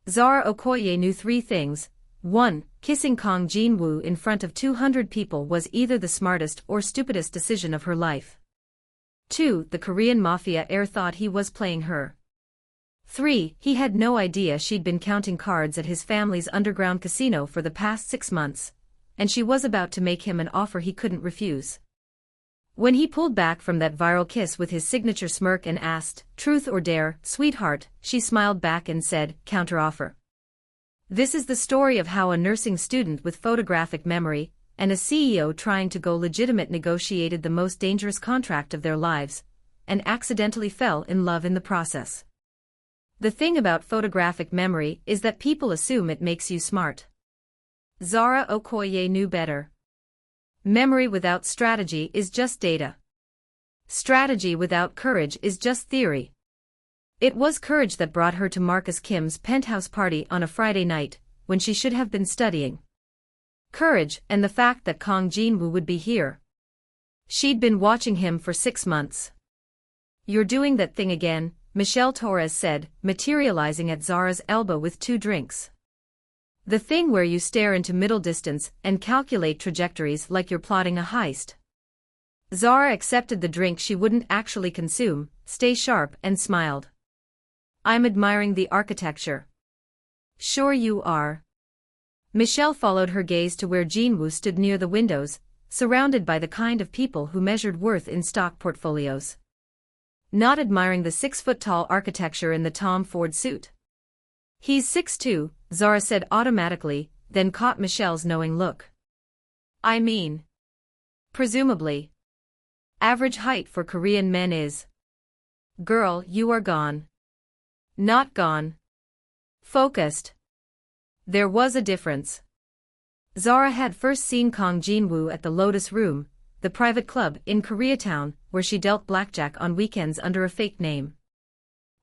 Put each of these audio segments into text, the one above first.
Zara Okoye knew three things. 1. Kissing Kang Jin-Woo in front of 200 people was either the smartest or stupidest decision of her life. 2. The Korean Mafia heir thought he was playing her. 3. He had no idea she'd been counting cards at his family's underground casino for the past 6 months, and she was about to make him an offer he couldn't refuse. When he pulled back from that viral kiss with his signature smirk and asked, "Truth or dare, sweetheart," she smiled back and said, "Counteroffer." This is the story of how a nursing student with photographic memory and a CEO trying to go legitimate negotiated the most dangerous contract of their lives, and accidentally fell in love in the process. The thing about photographic memory is that people assume it makes you smart. Zara Okoye knew better. Memory without strategy is just data. Strategy without courage is just theory. It was courage that brought her to Marcus Kim's penthouse party on a Friday night, when she should have been studying. Courage and the fact that Kang Jin-Woo would be here. She'd been watching him for 6 months. "You're doing that thing again," Michelle Torres said, materializing at Zara's elbow with 2 drinks. "The thing where you stare into middle distance and calculate trajectories like you're plotting a heist." Zara accepted the drink she wouldn't actually consume, stay sharp, and smiled. "I'm admiring the architecture." "Sure you are." Michelle followed her gaze to where Jin-Woo stood near the windows, surrounded by the kind of people who measured worth in stock portfolios. "Not admiring the 6-foot-tall architecture in the Tom Ford suit?" "He's 6'2", Zara said automatically, then caught Michelle's knowing look. "I mean, presumably. Average height for Korean men is." "Girl, you are gone." "Not gone. Focused." There was a difference. Zara had first seen Kang Jin-Woo at the Lotus Room, the private club in Koreatown, where she dealt blackjack on weekends under a fake name.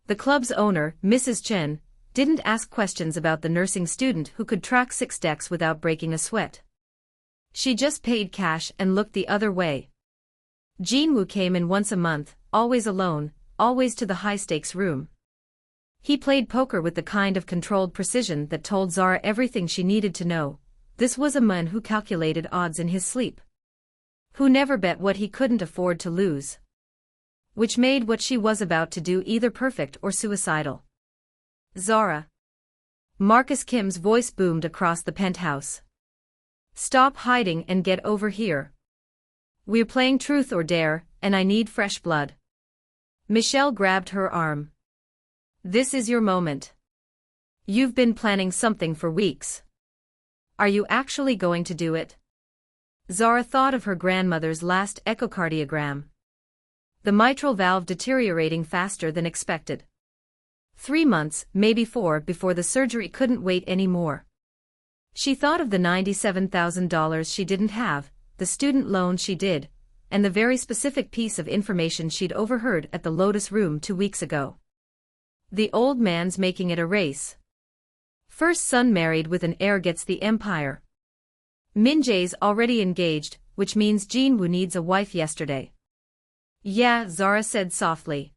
The club's owner, Mrs. Chen, didn't ask questions about the nursing student who could track 6 decks without breaking a sweat. She just paid cash and looked the other way. Jin-Woo came in once a month, always alone, always to the high-stakes room. He played poker with the kind of controlled precision that told Zara everything she needed to know. This was a man who calculated odds in his sleep. Who never bet what he couldn't afford to lose. Which made what she was about to do either perfect or suicidal. "Zara." Marcus Kim's voice boomed across the penthouse. "Stop hiding and get over here. We're playing truth or dare, and I need fresh blood." Michelle grabbed her arm. "This is your moment. You've been planning something for weeks. Are you actually going to do it?" Zara thought of her grandmother's last echocardiogram. The mitral valve deteriorating faster than expected. 3 months, maybe 4, before the surgery couldn't wait anymore. She thought of the $97,000 she didn't have, the student loan she did, and the very specific piece of information she'd overheard at the Lotus Room 2 weeks ago. The old man's making it a race. First son married with an heir gets the empire. Min Jae's already engaged, which means Jin-Woo needs a wife yesterday. "Yeah," Zara said softly.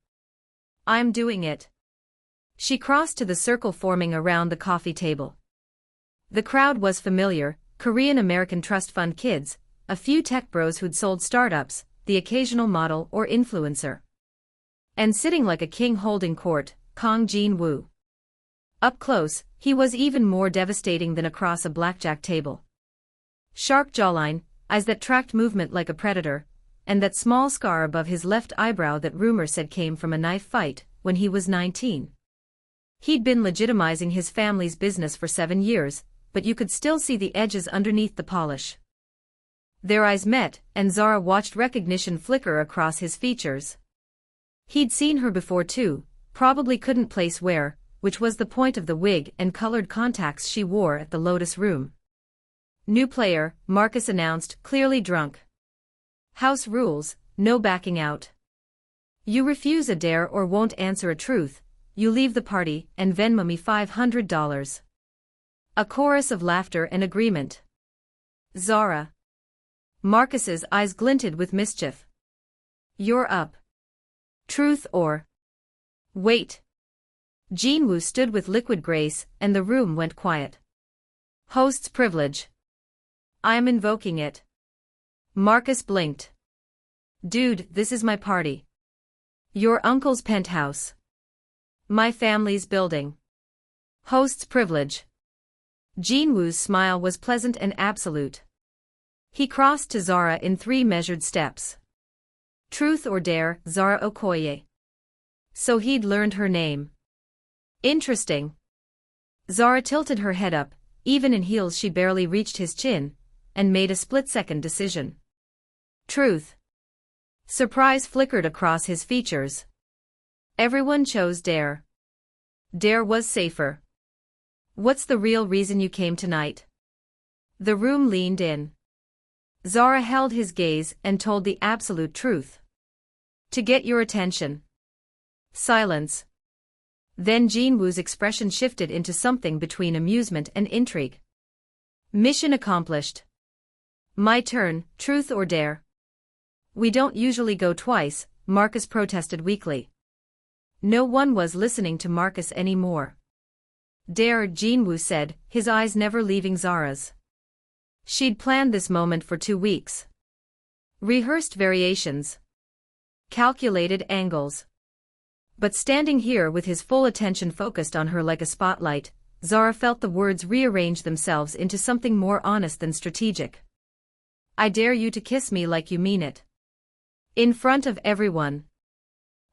"I'm doing it." She crossed to the circle forming around the coffee table. The crowd was familiar, Korean-American trust fund kids, a few tech bros who'd sold startups, the occasional model or influencer. And sitting like a king holding court, Kang Jin-Woo. Up close, he was even more devastating than across a blackjack table. Sharp jawline, eyes that tracked movement like a predator, and that small scar above his left eyebrow that rumor said came from a knife fight when he was 19. He'd been legitimizing his family's business for 7 years, but you could still see the edges underneath the polish. Their eyes met, and Zara watched recognition flicker across his features. He'd seen her before too, probably couldn't place where, which was the point of the wig and colored contacts she wore at the Lotus Room. "New player," Marcus announced, clearly drunk. "House rules, no backing out. You refuse a dare or won't answer a truth, you leave the party and Venmo me $500. A chorus of laughter and agreement. "Zara." Marcus's eyes glinted with mischief. "You're up. Truth or..." "Wait." Jin-Woo stood with liquid grace, and the room went quiet. Host's privilege. I'm invoking it. Marcus blinked. Dude, this is my party. Your uncle's penthouse. My family's building. Host's privilege. Jin-Woo's smile was pleasant and absolute. He crossed to Zara in 3 measured steps. Truth or dare, Zara Okoye. So he'd learned her name. Interesting. Zara tilted her head up, even in heels she barely reached his chin, and made a split-second decision. Truth. Surprise flickered across his features. Everyone chose dare. Dare was safer. What's the real reason you came tonight? The room leaned in. Zara held his gaze and told the absolute truth. To get your attention. Silence. Then Jin-Woo's expression shifted into something between amusement and intrigue. Mission accomplished. My turn, truth or dare? We don't usually go twice, Marcus protested weakly. No one was listening to Marcus anymore. Dare, Jin-Woo said, his eyes never leaving Zara's. She'd planned this moment for 2 weeks. Rehearsed variations. Calculated angles. But standing here with his full attention focused on her like a spotlight, Zara felt the words rearrange themselves into something more honest than strategic. I dare you to kiss me like you mean it. In front of everyone.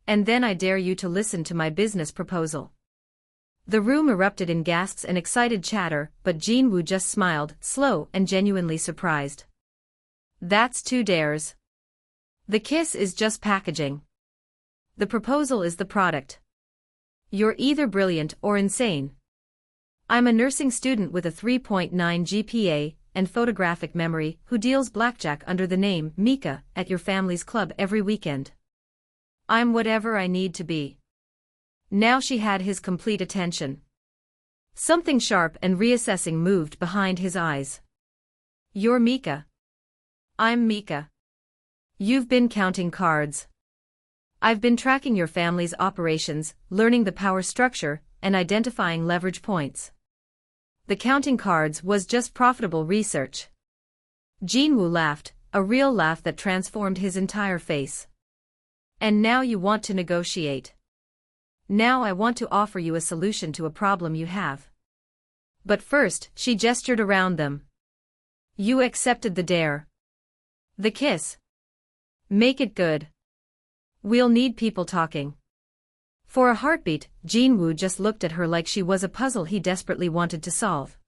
And then I dare you to listen to my business proposal. The room erupted in gasps and excited chatter, but Jin-Woo just smiled, slow and genuinely surprised. That's 2 dares. The kiss is just packaging. The proposal is the product. You're either brilliant or insane. I'm a nursing student with a 3.9 GPA and photographic memory who deals blackjack under the name Mika at your family's club every weekend. I'm whatever I need to be. Now she had his complete attention. Something sharp and reassessing moved behind his eyes. You're Mika. I'm Mika. You've been counting cards. I've been tracking your family's operations, learning the power structure, and identifying leverage points. The counting cards was just profitable research. Jin-Woo laughed, a real laugh that transformed his entire face. And now you want to negotiate. Now I want to offer you a solution to a problem you have. But first, she gestured around them. You accepted the dare. The kiss. Make it good. We'll need people talking. For a heartbeat, Jin-Woo just looked at her like she was a puzzle he desperately wanted to solve.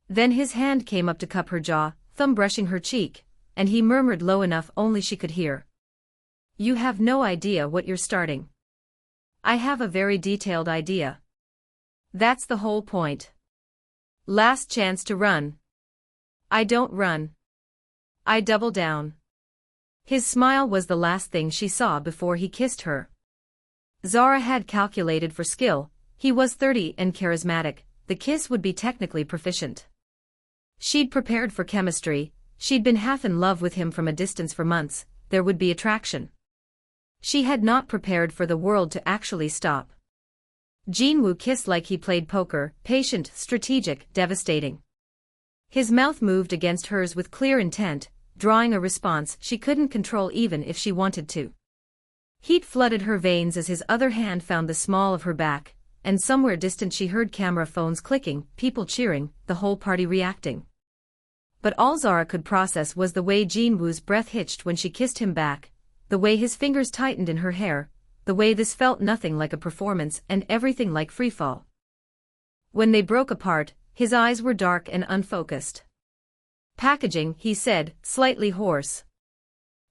Then his hand came up to cup her jaw, thumb brushing her cheek, and he murmured low enough only she could hear. You have no idea what you're starting. I have a very detailed idea. That's the whole point. Last chance to run. I don't run. I double down. His smile was the last thing she saw before he kissed her. Zara had calculated for skill, he was 30 and charismatic, the kiss would be technically proficient. She'd prepared for chemistry, she'd been half in love with him from a distance for months, there would be attraction. She had not prepared for the world to actually stop. Jin-Woo kissed like he played poker, patient, strategic, devastating. His mouth moved against hers with clear intent, drawing a response she couldn't control even if she wanted to. Heat flooded her veins as his other hand found the small of her back, and somewhere distant she heard camera phones clicking, people cheering, the whole party reacting. But all Zara could process was the way Jin-Woo's breath hitched when she kissed him back, the way his fingers tightened in her hair, the way this felt nothing like a performance and everything like freefall. When they broke apart, his eyes were dark and unfocused. Packaging, he said, slightly hoarse.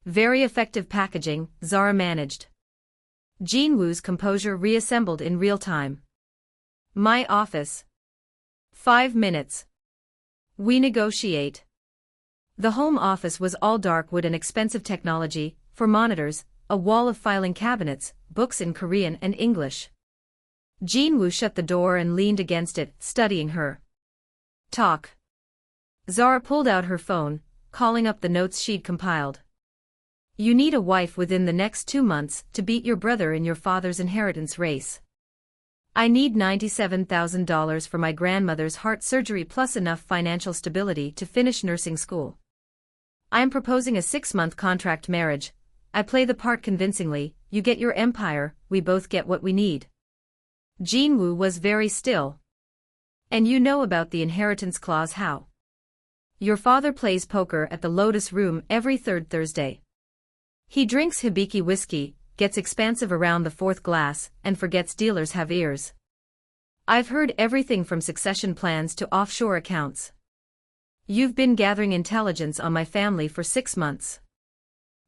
Very effective packaging, Zara managed. Jin-Woo's composure reassembled in real time. My office. 5 minutes. We negotiate. The home office was all dark wood and expensive technology, for monitors, a wall of filing cabinets, books in Korean and English. Jin-Woo shut the door and leaned against it, studying her. Talk. Zara pulled out her phone, calling up the notes she'd compiled. You need a wife within the next 2 months to beat your brother in your father's inheritance race. I need $97,000 for my grandmother's heart surgery plus enough financial stability to finish nursing school. I am proposing a 6-month contract marriage. I play the part convincingly, you get your empire, we both get what we need. Jin-Woo was very still. And you know about the inheritance clause how? Your father plays poker at the Lotus Room every third Thursday. He drinks Hibiki whiskey, gets expansive around the fourth glass, and forgets dealers have ears. I've heard everything from succession plans to offshore accounts. You've been gathering intelligence on my family for 6 months.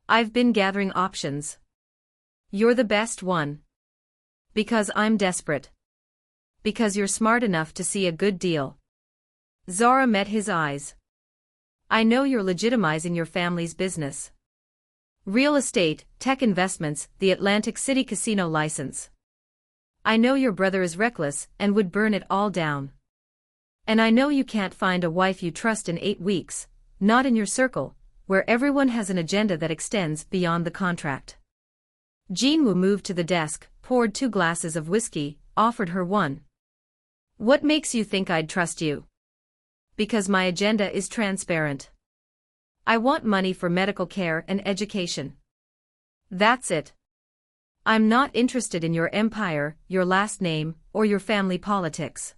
I've been gathering options. You're the best one. Because I'm desperate. Because you're smart enough to see a good deal. Zara met his eyes. I know you're legitimizing your family's business. Real estate, tech investments, the Atlantic City casino license. I know your brother is reckless and would burn it all down. And I know you can't find a wife you trust in 8 weeks, not in your circle, where everyone has an agenda that extends beyond the contract. Jin-Woo moved to the desk, poured 2 glasses of whiskey, offered her one. What makes you think I'd trust you? Because my agenda is transparent. I want money for medical care and education. That's it. I'm not interested in your empire, your last name, or your family politics.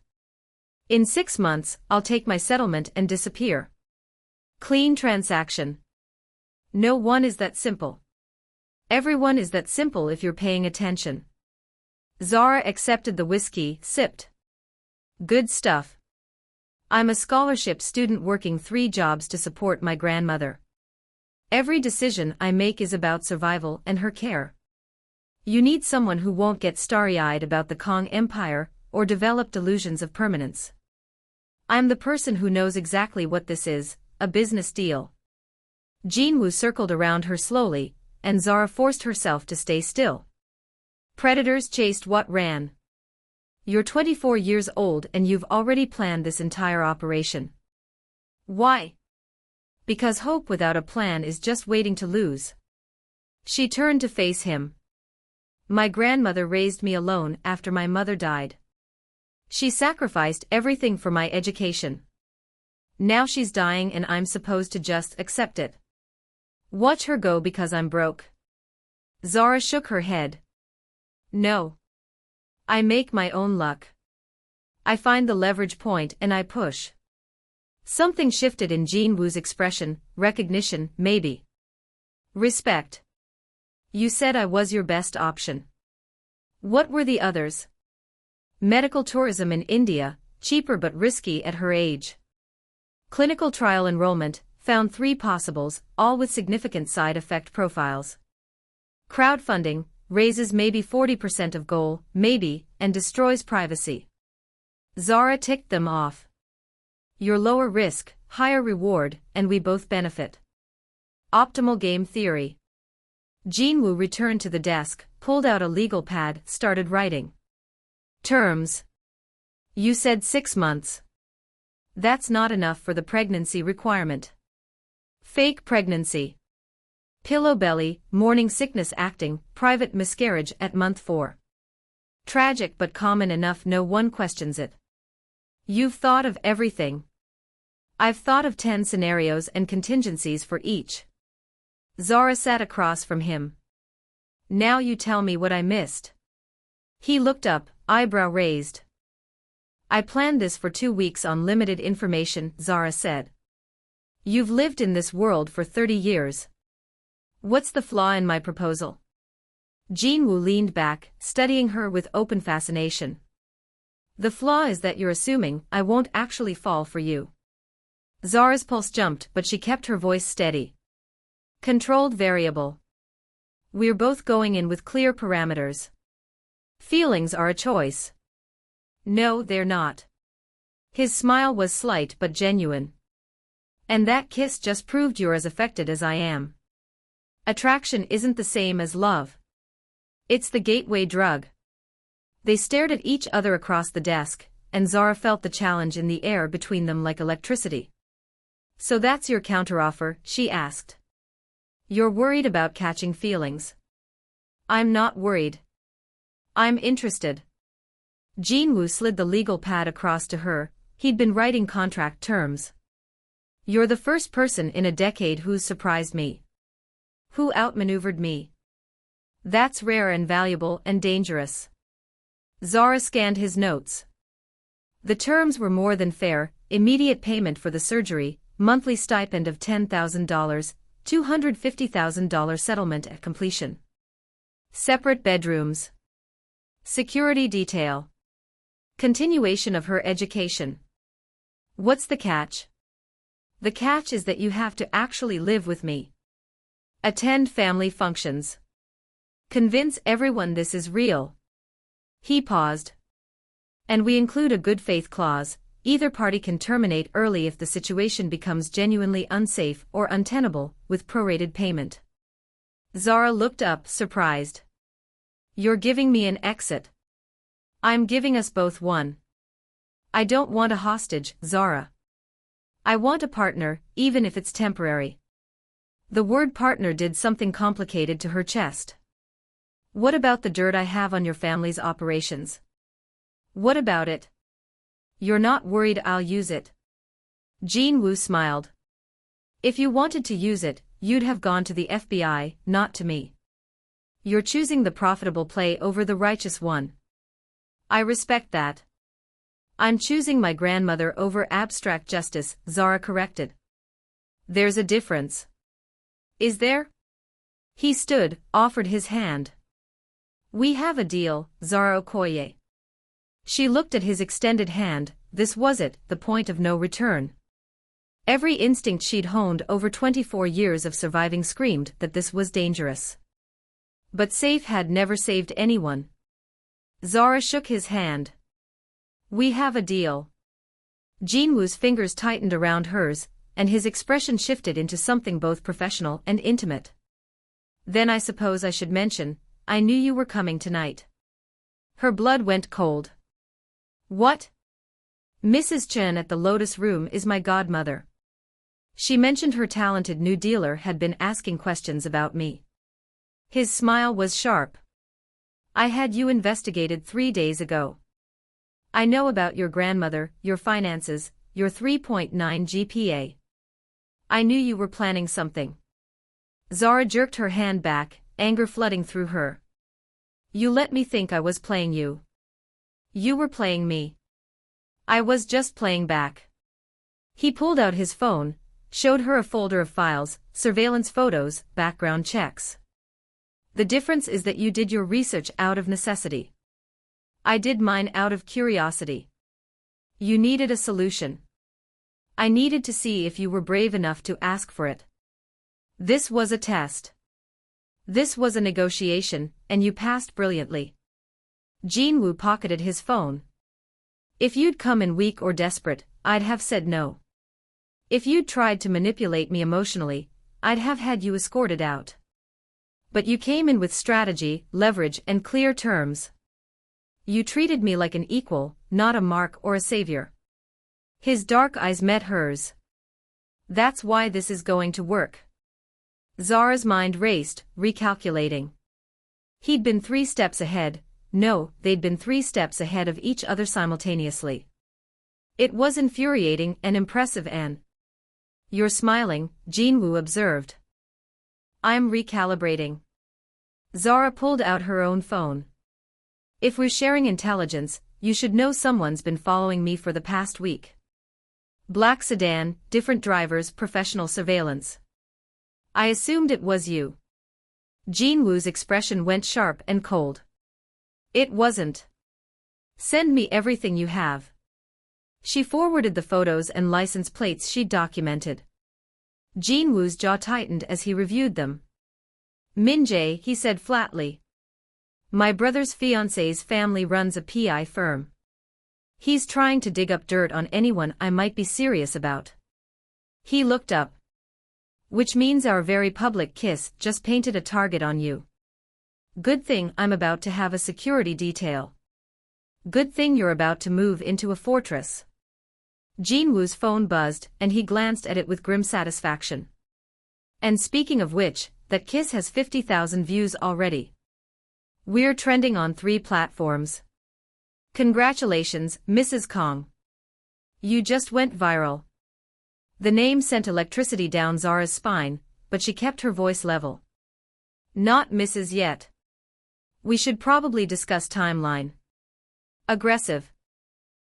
In 6 months, I'll take my settlement and disappear. Clean transaction. No one is that simple. Everyone is that simple if you're paying attention. Zara accepted the whiskey, sipped. Good stuff. I'm a scholarship student working 3 jobs to support my grandmother. Every decision I make is about survival and her care. You need someone who won't get starry-eyed about the Kang Empire or develop delusions of permanence. I'm the person who knows exactly what this is, a business deal. Jin-Woo circled around her slowly, and Zara forced herself to stay still. Predators chased what ran. You're 24 years old and you've already planned this entire operation. Why? Because hope without a plan is just waiting to lose. She turned to face him. My grandmother raised me alone after my mother died. She sacrificed everything for my education. Now she's dying and I'm supposed to just accept it. Watch her go because I'm broke. Zara shook her head. No. I make my own luck. I find the leverage point and I push. Something shifted in Jin-Woo's expression, recognition, maybe. Respect. You said I was your best option. What were the others? Medical tourism in India, cheaper but risky at her age. Clinical trial enrollment, found 3 possibles, all with significant side effect profiles. Crowdfunding, raises maybe 40% of goal, maybe, and destroys privacy. Zara ticked them off. Your lower risk, higher reward, and we both benefit. Optimal game theory. Jin-Woo returned to the desk, pulled out a legal pad, started writing. Terms. You said 6 months. That's not enough for the pregnancy requirement. Fake pregnancy. Pillow belly, morning sickness acting, private miscarriage at month 4. Tragic but common enough no one questions it. You've thought of everything. I've thought of 10 scenarios and contingencies for each. Zara sat across from him. Now you tell me what I missed. He looked up, eyebrow raised. I planned this for 2 weeks on limited information, Zara said. You've lived in this world for 30 years. What's the flaw in my proposal? Jin-Woo leaned back, studying her with open fascination. The flaw is that you're assuming I won't actually fall for you. Zara's pulse jumped but she kept her voice steady. Controlled variable. We're both going in with clear parameters. Feelings are a choice. No, they're not. His smile was slight but genuine. And that kiss just proved you're as affected as I am. Attraction isn't the same as love. It's the gateway drug. They stared at each other across the desk, and Zara felt the challenge in the air between them like electricity. So that's your counteroffer, she asked. You're worried about catching feelings. I'm not worried. I'm interested. Jin-Woo slid the legal pad across to her. He'd been writing contract terms. You're the first person in a decade who's surprised me. Who outmaneuvered me. That's rare and valuable and dangerous. Zara scanned his notes. The terms were more than fair: immediate payment for the surgery, monthly stipend of $10,000, $250,000 settlement at completion. Separate bedrooms. Security detail. Continuation of her education. What's the catch? The catch is that you have to actually live with me. Attend family functions. Convince everyone this is real. He paused. And we include a good faith clause: either party can terminate early if the situation becomes genuinely unsafe or untenable, with prorated payment. Zara looked up, surprised. You're giving me an exit. I'm giving us both one. I don't want a hostage, Zara. I want a partner, even if it's temporary. The word partner did something complicated to her chest. What about the dirt I have on your family's operations? What about it? You're not worried I'll use it? Jin-Woo smiled. If you wanted to use it, you'd have gone to the FBI, not to me. You're choosing the profitable play over the righteous one. I respect that. I'm choosing my grandmother over abstract justice, Zara corrected. There's a difference. Is there? He stood, offered his hand. We have a deal, Zara Okoye. She looked at his extended hand. This was it, the point of no return. Every instinct she'd honed over 24 years of surviving screamed that this was dangerous. But safe had never saved anyone. Zara shook his hand. We have a deal. Jin-Woo's fingers tightened around hers, and his expression shifted into something both professional and intimate. Then I suppose I should mention, I knew you were coming tonight. Her blood went cold. What? Mrs. Chen at the Lotus Room is my godmother. She mentioned her talented new dealer had been asking questions about me. His smile was sharp. I had you investigated 3 days ago. I know about your grandmother, your finances, your 3.9 GPA. I knew you were planning something. Zara jerked her hand back, anger flooding through her. You let me think I was playing you. You were playing me. I was just playing back. He pulled out his phone, showed her a folder of files, surveillance photos, background checks. The difference is that you did your research out of necessity. I did mine out of curiosity. You needed a solution. I needed to see if you were brave enough to ask for it. This was a test. This was a negotiation, and you passed brilliantly. Jin-Woo pocketed his phone. If you'd come in weak or desperate, I'd have said no. If you'd tried to manipulate me emotionally, I'd have had you escorted out. But you came in with strategy, leverage, and clear terms. You treated me like an equal, not a mark or a savior. His dark eyes met hers. That's why this is going to work. Zara's mind raced, recalculating. He'd been 3 steps ahead. No, they'd been 3 steps ahead of each other simultaneously. It was infuriating and impressive. And you're smiling, Jin-Woo observed. I'm recalibrating. Zara pulled out her own phone. If we're sharing intelligence, you should know someone's been following me for the past week. Black sedan, different drivers, professional surveillance. I assumed it was you. Jin-Woo's expression went sharp and cold. It wasn't. Send me everything you have. She forwarded the photos and license plates she'd documented. Jin-Woo's jaw tightened as he reviewed them. Min-jae, he said flatly. My brother's fiancé's family runs a PI firm. He's trying to dig up dirt on anyone I might be serious about. He looked up. Which means our very public kiss just painted a target on you. Good thing I'm about to have a security detail. Good thing you're about to move into a fortress. Jin-Woo's phone buzzed, and he glanced at it with grim satisfaction. And speaking of which, that kiss has 50,000 views already. We're trending on 3 platforms. Congratulations, Mrs. Kang. You just went viral. The name sent electricity down Zara's spine, but she kept her voice level. Not Mrs. yet. We should probably discuss timeline. Aggressive.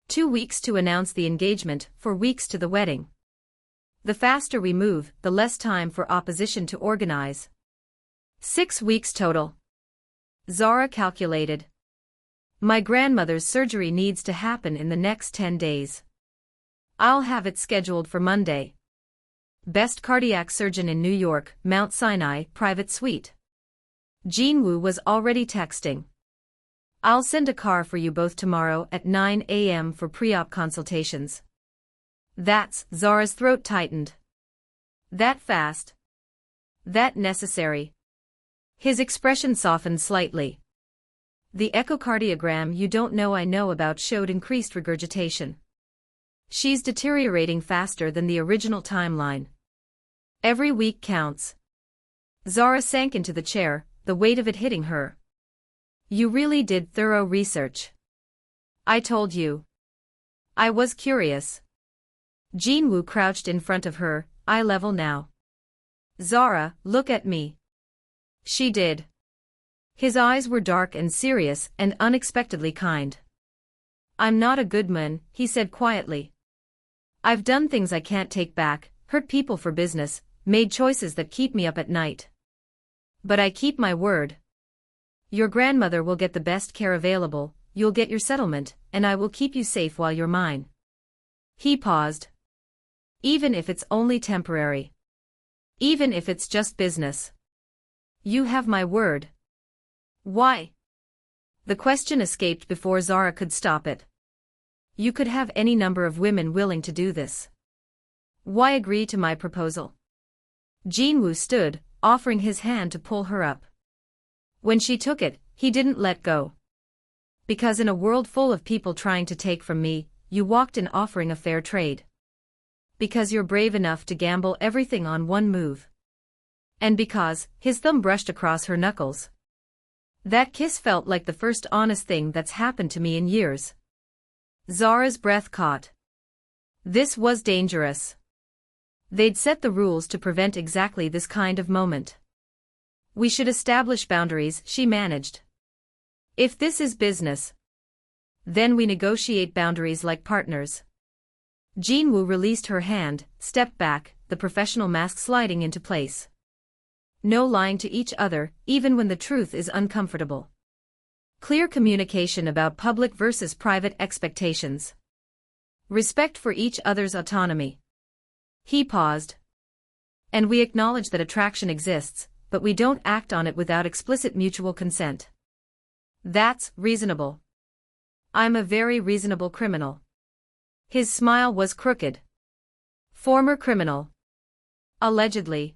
2 weeks to announce the engagement, 4 weeks to the wedding. The faster we move, the less time for opposition to organize. 6 weeks total. Zara calculated. My grandmother's surgery needs to happen in the next 10 days. I'll have it scheduled for Monday. Best cardiac surgeon in New York, Mount Sinai, private suite. Jin-Woo was already texting. I'll send a car for you both tomorrow at 9 a.m. for pre-op consultations. That's, Zara's throat tightened. That fast? That necessary? His expression softened slightly. The echocardiogram you don't know I know about showed increased regurgitation. She's deteriorating faster than the original timeline. Every week counts. Zara sank into the chair, the weight of it hitting her. You really did thorough research. I told you. I was curious. Jin-Woo crouched in front of her, eye level now. Zara, look at me. She did. His eyes were dark and serious and unexpectedly kind. I'm not a good man, he said quietly. I've done things I can't take back, hurt people for business, made choices that keep me up at night. But I keep my word. Your grandmother will get the best care available, you'll get your settlement, and I will keep you safe while you're mine. He paused. Even if it's only temporary. Even if it's just business. You have my word. Why? The question escaped before Zara could stop it. You could have any number of women willing to do this. Why agree to my proposal? Jin-Woo stood, offering his hand to pull her up. When she took it, he didn't let go. Because in a world full of people trying to take from me, you walked in offering a fair trade. Because you're brave enough to gamble everything on one move. And because, his thumb brushed across her knuckles. That kiss felt like the first honest thing that's happened to me in years. Zara's breath caught. This was dangerous. They'd set the rules to prevent exactly this kind of moment. We should establish boundaries, she managed. If this is business, then we negotiate boundaries like partners. Jin-Woo released her hand, stepped back, the professional mask sliding into place. No lying to each other, even when the truth is uncomfortable. Clear communication about public versus private expectations. Respect for each other's autonomy. He paused. And we acknowledge that attraction exists, but we don't act on it without explicit mutual consent. That's reasonable. I'm a very reasonable criminal. His smile was crooked. Former criminal. Allegedly.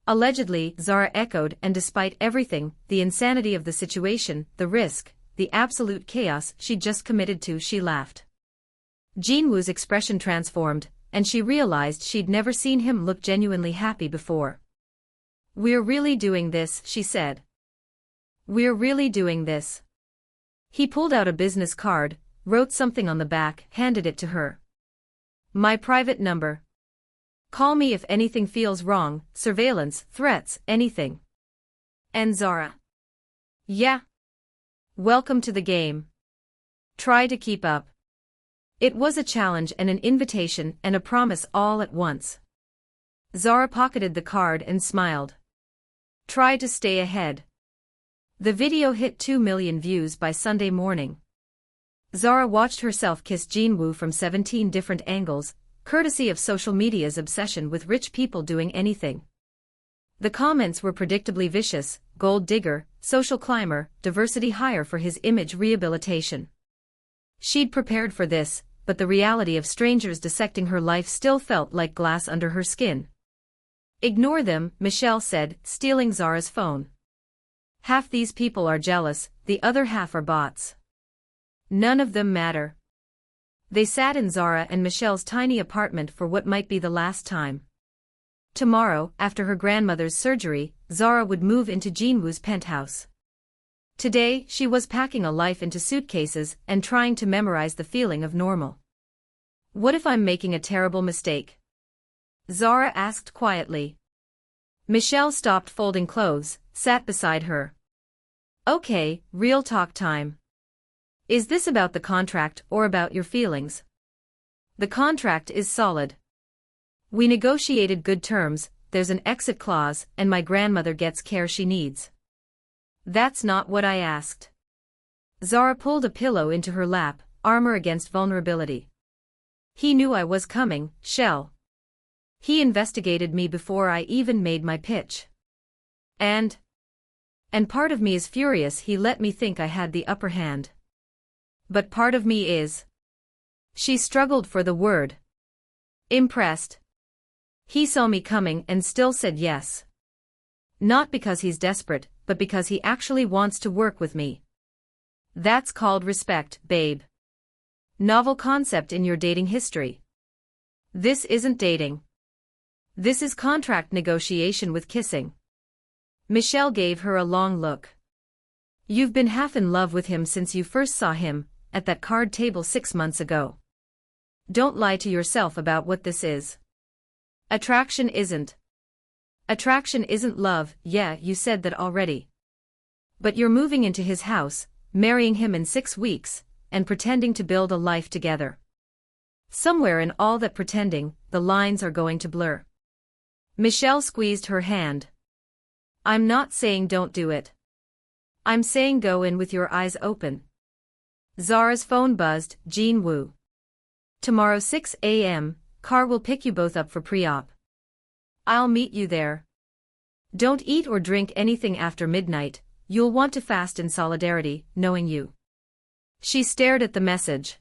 Allegedly, Zara echoed, and despite everything, the insanity of the situation, the risk, the absolute chaos she'd just committed to, she laughed. Jin-Woo's expression transformed, and she realized she'd never seen him look genuinely happy before. We're really doing this, she said. We're really doing this. He pulled out a business card, wrote something on the back, handed it to her. My private number. Call me if anything feels wrong, surveillance, threats, anything. And Zara. Yeah. Welcome to the game. Try to keep up. It was a challenge and an invitation and a promise all at once. Zara pocketed the card and smiled. Try to stay ahead. The video hit 2 million views by Sunday morning. Zara watched herself kiss Jin-Woo from 17 different angles, courtesy of social media's obsession with rich people doing anything. The comments were predictably vicious: gold digger, social climber, diversity hire for his image rehabilitation. She'd prepared for this, but the reality of strangers dissecting her life still felt like glass under her skin. Ignore them, Michelle said, stealing Zara's phone. Half these people are jealous, the other half are bots. None of them matter. They sat in Zara and Michelle's tiny apartment for what might be the last time. Tomorrow, after her grandmother's surgery, Zara would move into Jin-Woo's penthouse. Today, she was packing a life into suitcases and trying to memorize the feeling of normal. What if I'm making a terrible mistake? Zara asked quietly. Michelle stopped folding clothes, sat beside her. Okay, real talk time. Is this about the contract or about your feelings? The contract is solid. We negotiated good terms, there's an exit clause, and my grandmother gets care she needs. That's not what I asked. Zara pulled a pillow into her lap, armor against vulnerability. He knew I was coming, Shell. He investigated me before I even made my pitch. And part of me is furious he let me think I had the upper hand. But part of me is. She struggled for the word. Impressed. He saw me coming and still said yes. Not because he's desperate, but because he actually wants to work with me. That's called respect, babe. Novel concept in your dating history. This isn't dating. This is contract negotiation with kissing. Michelle gave her a long look. You've been half in love with him since you first saw him, at that card table 6 months ago. Don't lie to yourself about what this is. Attraction isn't. Attraction isn't love, yeah, you said that already. But you're moving into his house, marrying him in 6 weeks, and pretending to build a life together. Somewhere in all that pretending, the lines are going to blur. Michelle squeezed her hand. I'm not saying don't do it. I'm saying go in with your eyes open. Zara's phone buzzed, Jin-Woo. Tomorrow 6 a.m., car will pick you both up for pre-op. I'll meet you there. Don't eat or drink anything after midnight, you'll want to fast in solidarity, knowing you. She stared at the message.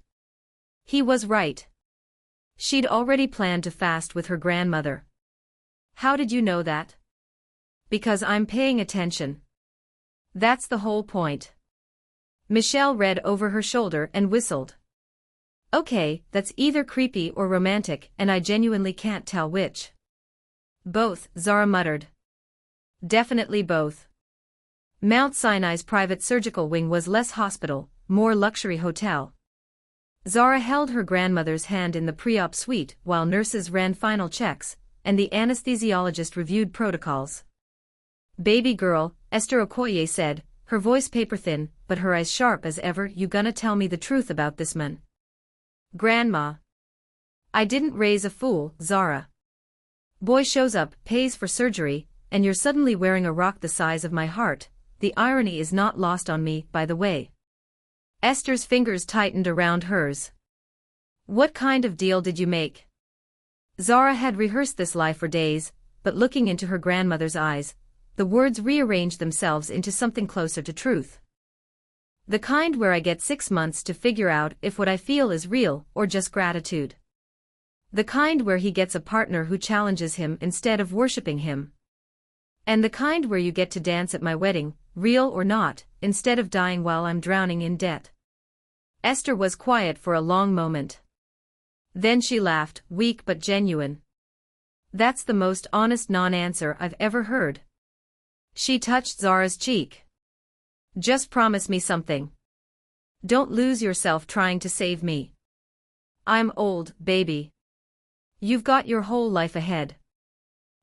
He was right. She'd already planned to fast with her grandmother. How did you know that? Because I'm paying attention. That's the whole point. Michelle read over her shoulder and whistled. Okay, that's either creepy or romantic, and I genuinely can't tell which. Both, Zara muttered. Definitely both. Mount Sinai's private surgical wing was less hospital, more luxury hotel. Zara held her grandmother's hand in the pre-op suite while nurses ran final checks, and the anesthesiologist reviewed protocols. Baby girl, Esther Okoye said, her voice paper-thin, but her eyes sharp as ever, you gonna tell me the truth about this man? Grandma. I didn't raise a fool, Zara. Boy shows up, pays for surgery, and you're suddenly wearing a rock the size of my heart. The irony is not lost on me, by the way. Esther's fingers tightened around hers. What kind of deal did you make? Zara had rehearsed this lie for days, but looking into her grandmother's eyes, the words rearranged themselves into something closer to truth. The kind where I get 6 months to figure out if what I feel is real or just gratitude. The kind where he gets a partner who challenges him instead of worshipping him. And the kind where you get to dance at my wedding, real or not, instead of dying while I'm drowning in debt. Esther was quiet for a long moment. Then she laughed, weak but genuine. That's the most honest non-answer I've ever heard. She touched Zara's cheek. Just promise me something. Don't lose yourself trying to save me. I'm old, baby. You've got your whole life ahead.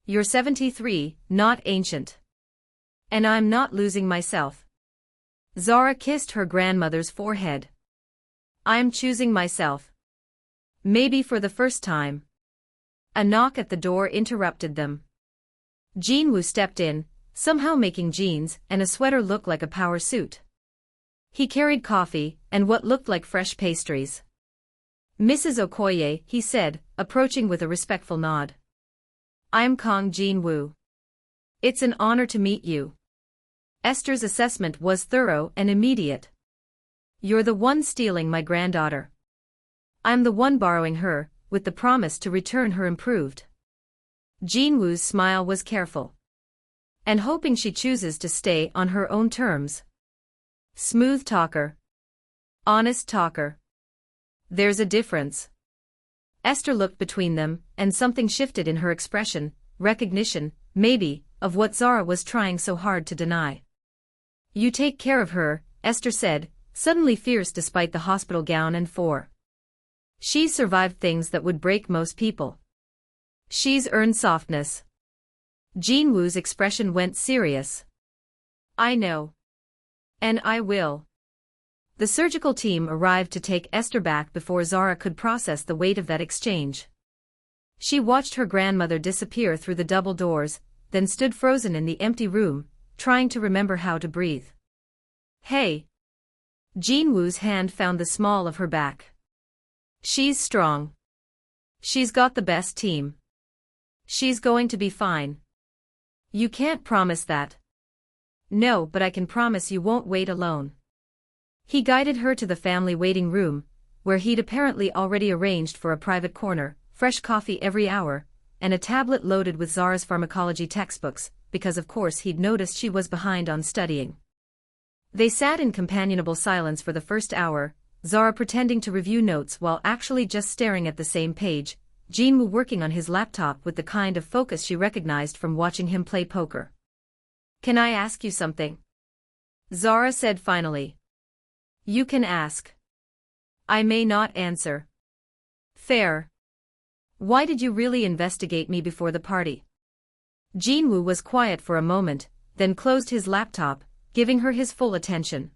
You're 73, not ancient. And I'm not losing myself. Zara kissed her grandmother's forehead. I'm choosing myself. Maybe for the first time. A knock at the door interrupted them. Jin-Woo stepped in, somehow making jeans and a sweater look like a power suit. He carried coffee and what looked like fresh pastries. Mrs. Okoye, he said, approaching with a respectful nod. I'm Kang Jin-Woo. It's an honor to meet you. Esther's assessment was thorough and immediate. You're the one stealing my granddaughter. I'm the one borrowing her, with the promise to return her improved. Jin-Woo's smile was careful. And hoping she chooses to stay on her own terms. Smooth talker. Honest talker. There's a difference. Esther looked between them, and something shifted in her expression, recognition, maybe, of what Zara was trying so hard to deny. You take care of her, Esther said, suddenly fierce despite the hospital gown and she's survived things that would break most people. She's earned softness. Jin-Woo's expression went serious. I know. And I will. The surgical team arrived to take Esther back before Zara could process the weight of that exchange. She watched her grandmother disappear through the double doors, then stood frozen in the empty room, trying to remember how to breathe. Hey. Jin-Woo's hand found the small of her back. She's strong. She's got the best team. She's going to be fine. You can't promise that. No, but I can promise you won't wait alone. He guided her to the family waiting room, where he'd apparently already arranged for a private corner, fresh coffee every hour, and a tablet loaded with Zara's pharmacology textbooks, because of course he'd noticed she was behind on studying. They sat in companionable silence for the first hour, Zara pretending to review notes while actually just staring at the same page, Jin-Woo working on his laptop with the kind of focus she recognized from watching him play poker. Can I ask you something? Zara said finally. You can ask. I may not answer. Fair. Why did you really investigate me before the party? Jin-Woo was quiet for a moment, then closed his laptop, giving her his full attention.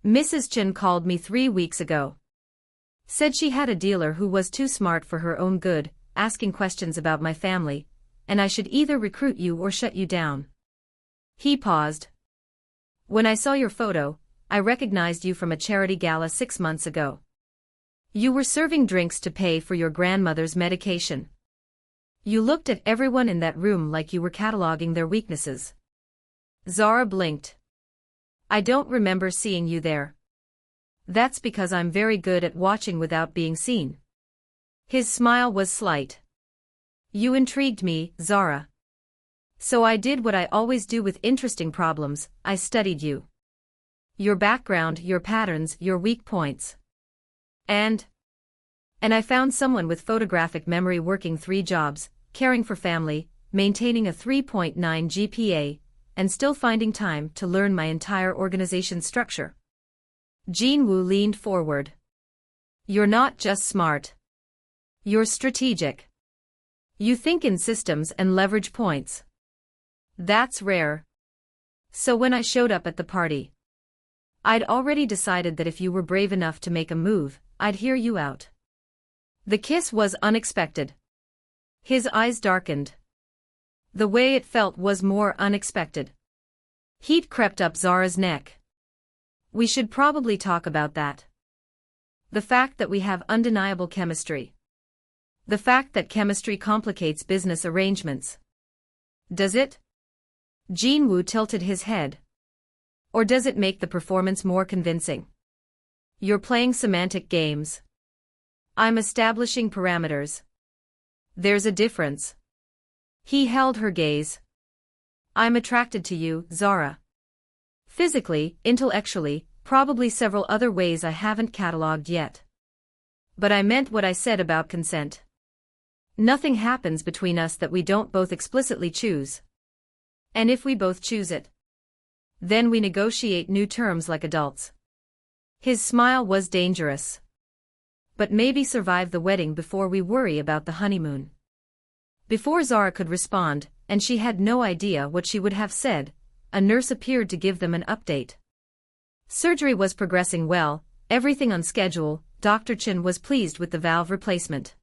Mrs. Chen called me 3 weeks ago. Said she had a dealer who was too smart for her own good, asking questions about my family, and I should either recruit you or shut you down. He paused. When I saw your photo, I recognized you from a charity gala 6 months ago. You were serving drinks to pay for your grandmother's medication. You looked at everyone in that room like you were cataloging their weaknesses. Zara blinked. I don't remember seeing you there. That's because I'm very good at watching without being seen. His smile was slight. You intrigued me, Zara. So I did what I always do with interesting problems, I studied you. Your background, your patterns, your weak points. And I found someone with photographic memory working 3 jobs, caring for family, maintaining a 3.9 GPA, and still finding time to learn my entire organization's structure. Jin-Woo leaned forward. You're not just smart. You're strategic. You think in systems and leverage points. That's rare. So when I showed up at the party, I'd already decided that if you were brave enough to make a move, I'd hear you out. The kiss was unexpected. His eyes darkened. The way it felt was more unexpected. Heat crept up Zara's neck. We should probably talk about that. The fact that we have undeniable chemistry. The fact that chemistry complicates business arrangements. Does it? Jin-Woo tilted his head. Or does it make the performance more convincing? You're playing semantic games. I'm establishing parameters. There's a difference. He held her gaze. I'm attracted to you, Zara. Physically, intellectually, probably several other ways I haven't catalogued yet. But I meant what I said about consent. Nothing happens between us that we don't both explicitly choose. And if we both choose it, then we negotiate new terms like adults. His smile was dangerous. But maybe survive the wedding before we worry about the honeymoon. Before Zara could respond, and she had no idea what she would have said, a nurse appeared to give them an update. Surgery was progressing well, everything on schedule. Dr. Chen was pleased with the valve replacement.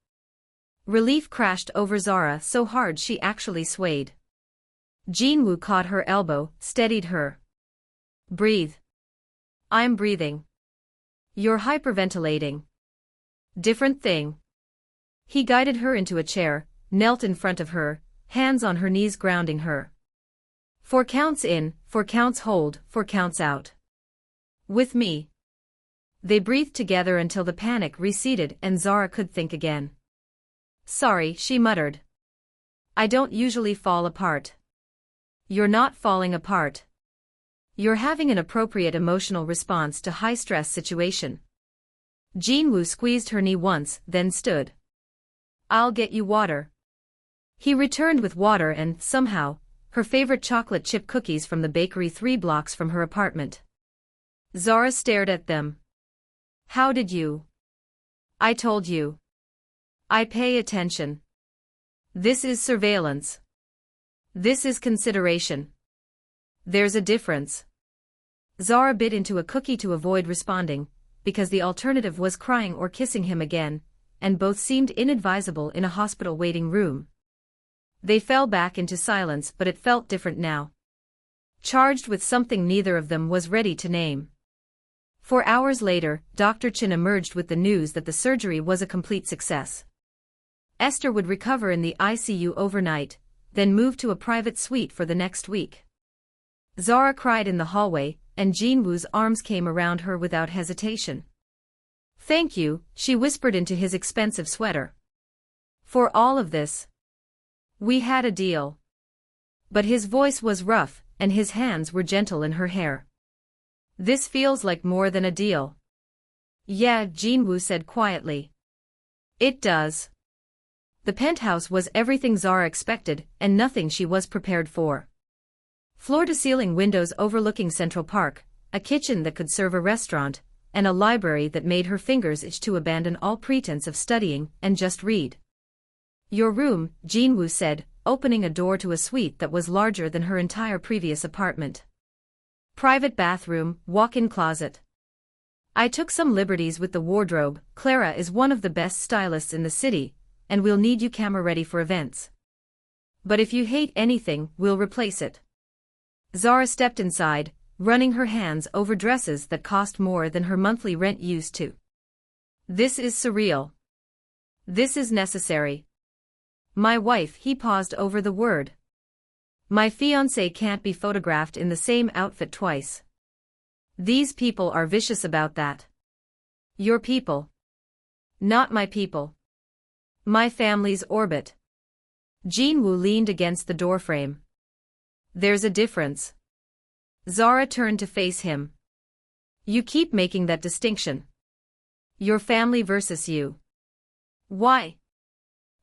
Relief crashed over Zara so hard she actually swayed. Jin-Woo caught her elbow, steadied her. Breathe. I'm breathing. You're hyperventilating. Different thing. He guided her into a chair, knelt in front of her, hands on her knees grounding her. 4 counts in, 4 counts hold, 4 counts out. With me. They breathed together until the panic receded and Zara could think again. Sorry, she muttered. I don't usually fall apart. You're not falling apart. You're having an appropriate emotional response to high-stress situation. Jin-Woo squeezed her knee once, then stood. I'll get you water. He returned with water and, somehow, her favorite chocolate chip cookies from the bakery 3 blocks from her apartment. Zara stared at them. How did you? I told you. I pay attention. This is surveillance. This is consideration. There's a difference. Zara bit into a cookie to avoid responding, because the alternative was crying or kissing him again, and both seemed inadvisable in a hospital waiting room. They fell back into silence, but it felt different now. Charged with something neither of them was ready to name. 4 hours later, Dr. Chin emerged with the news that the surgery was a complete success. Esther would recover in the ICU overnight, then move to a private suite for the next week. Zara cried in the hallway, and Jin-Woo's arms came around her without hesitation. Thank you, she whispered into his expensive sweater. For all of this. We had a deal. But his voice was rough, and his hands were gentle in her hair. This feels like more than a deal. Yeah, Jin-Woo said quietly. It does. The penthouse was everything Zara expected, and nothing she was prepared for. Floor-to-ceiling windows overlooking Central Park, a kitchen that could serve a restaurant, and a library that made her fingers itch to abandon all pretense of studying and just read. Your room, Jin-Woo said, opening a door to a suite that was larger than her entire previous apartment. Private bathroom, walk-in closet. I took some liberties with the wardrobe. Clara is one of the best stylists in the city, and we'll need you camera-ready for events. But if you hate anything, we'll replace it. Zara stepped inside, running her hands over dresses that cost more than her monthly rent used to. This is surreal. This is necessary. My wife, he paused over the word. My fiancé can't be photographed in the same outfit twice. These people are vicious about that. Your people. Not my people. My family's orbit. Jin-Woo leaned against the doorframe. There's a difference. Zara turned to face him. You keep making that distinction. Your family versus you. Why?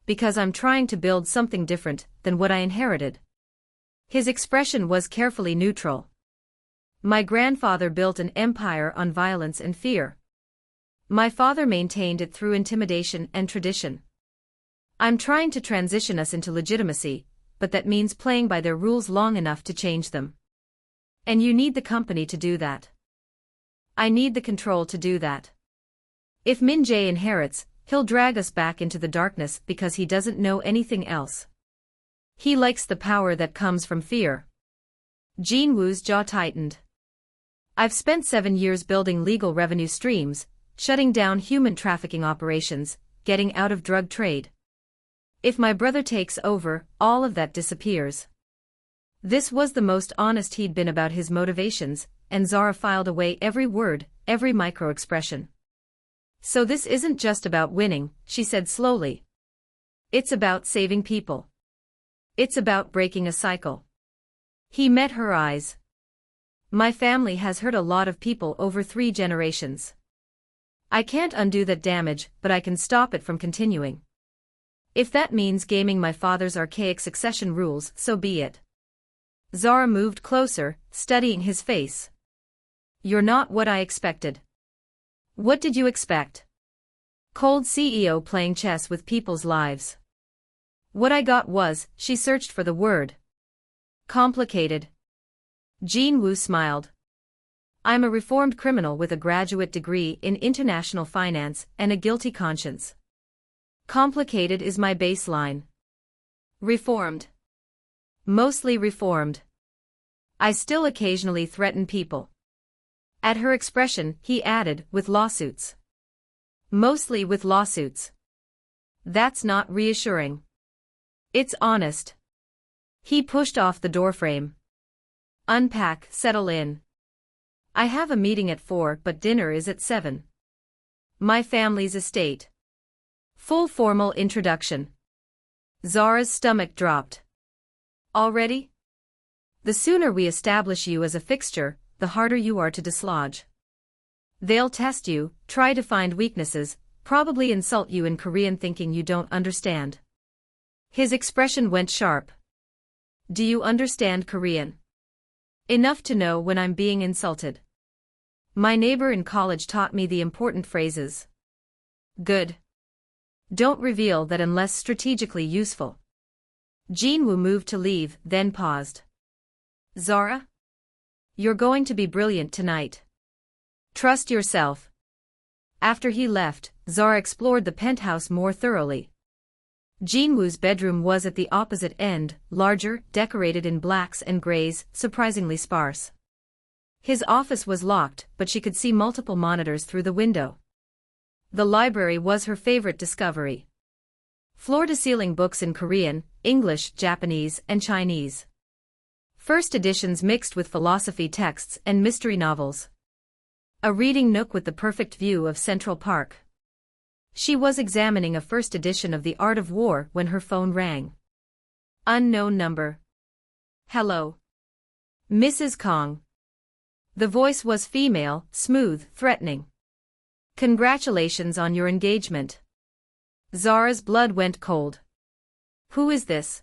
Because I'm trying to build something different than what I inherited. His expression was carefully neutral. My grandfather built an empire on violence and fear. My father maintained it through intimidation and tradition. I'm trying to transition us into legitimacy, but that means playing by their rules long enough to change them. And you need the company to do that. I need the control to do that. If Min Jae inherits, he'll drag us back into the darkness because he doesn't know anything else. He likes the power that comes from fear. Jin-Woo's jaw tightened. I've spent 7 years building legal revenue streams, shutting down human trafficking operations, getting out of drug trade. If my brother takes over, all of that disappears. This was the most honest he'd been about his motivations, and Zara filed away every word, every micro-expression. So this isn't just about winning, she said slowly. It's about saving people. It's about breaking a cycle. He met her eyes. My family has hurt a lot of people over 3 generations. I can't undo that damage, but I can stop it from continuing. If that means gaming my father's archaic succession rules, so be it. Zara moved closer, studying his face. You're not what I expected. What did you expect? Cold CEO playing chess with people's lives. What I got was, she searched for the word. Complicated. Jin-Woo smiled. I'm a reformed criminal with a graduate degree in international finance and a guilty conscience. Complicated is my baseline. Reformed. Mostly reformed. I still occasionally threaten people. At her expression, he added, with lawsuits. Mostly with lawsuits. That's not reassuring. It's honest. He pushed off the doorframe. Unpack, settle in. I have a meeting at 4, but dinner is at 7. My family's estate. Full formal introduction. Zara's stomach dropped. Already? The sooner we establish you as a fixture, the harder you are to dislodge. They'll test you, try to find weaknesses, probably insult you in Korean thinking you don't understand. His expression went sharp. Do you understand Korean? Enough to know when I'm being insulted. My neighbor in college taught me the important phrases. Good. Don't reveal that unless strategically useful. Jin-Woo moved to leave, then paused. Zara? You're going to be brilliant tonight. Trust yourself. After he left, Zara explored the penthouse more thoroughly. Jin-Woo's bedroom was at the opposite end, larger, decorated in blacks and grays, surprisingly sparse. His office was locked, but she could see multiple monitors through the window. The library was her favorite discovery. Floor-to-ceiling books in Korean, English, Japanese, and Chinese. First editions mixed with philosophy texts and mystery novels. A reading nook with the perfect view of Central Park. She was examining a first edition of The Art of War when her phone rang. Unknown number. Hello. Mrs. Kang. The voice was female, smooth, threatening. Congratulations on your engagement. Zara's blood went cold. Who is this?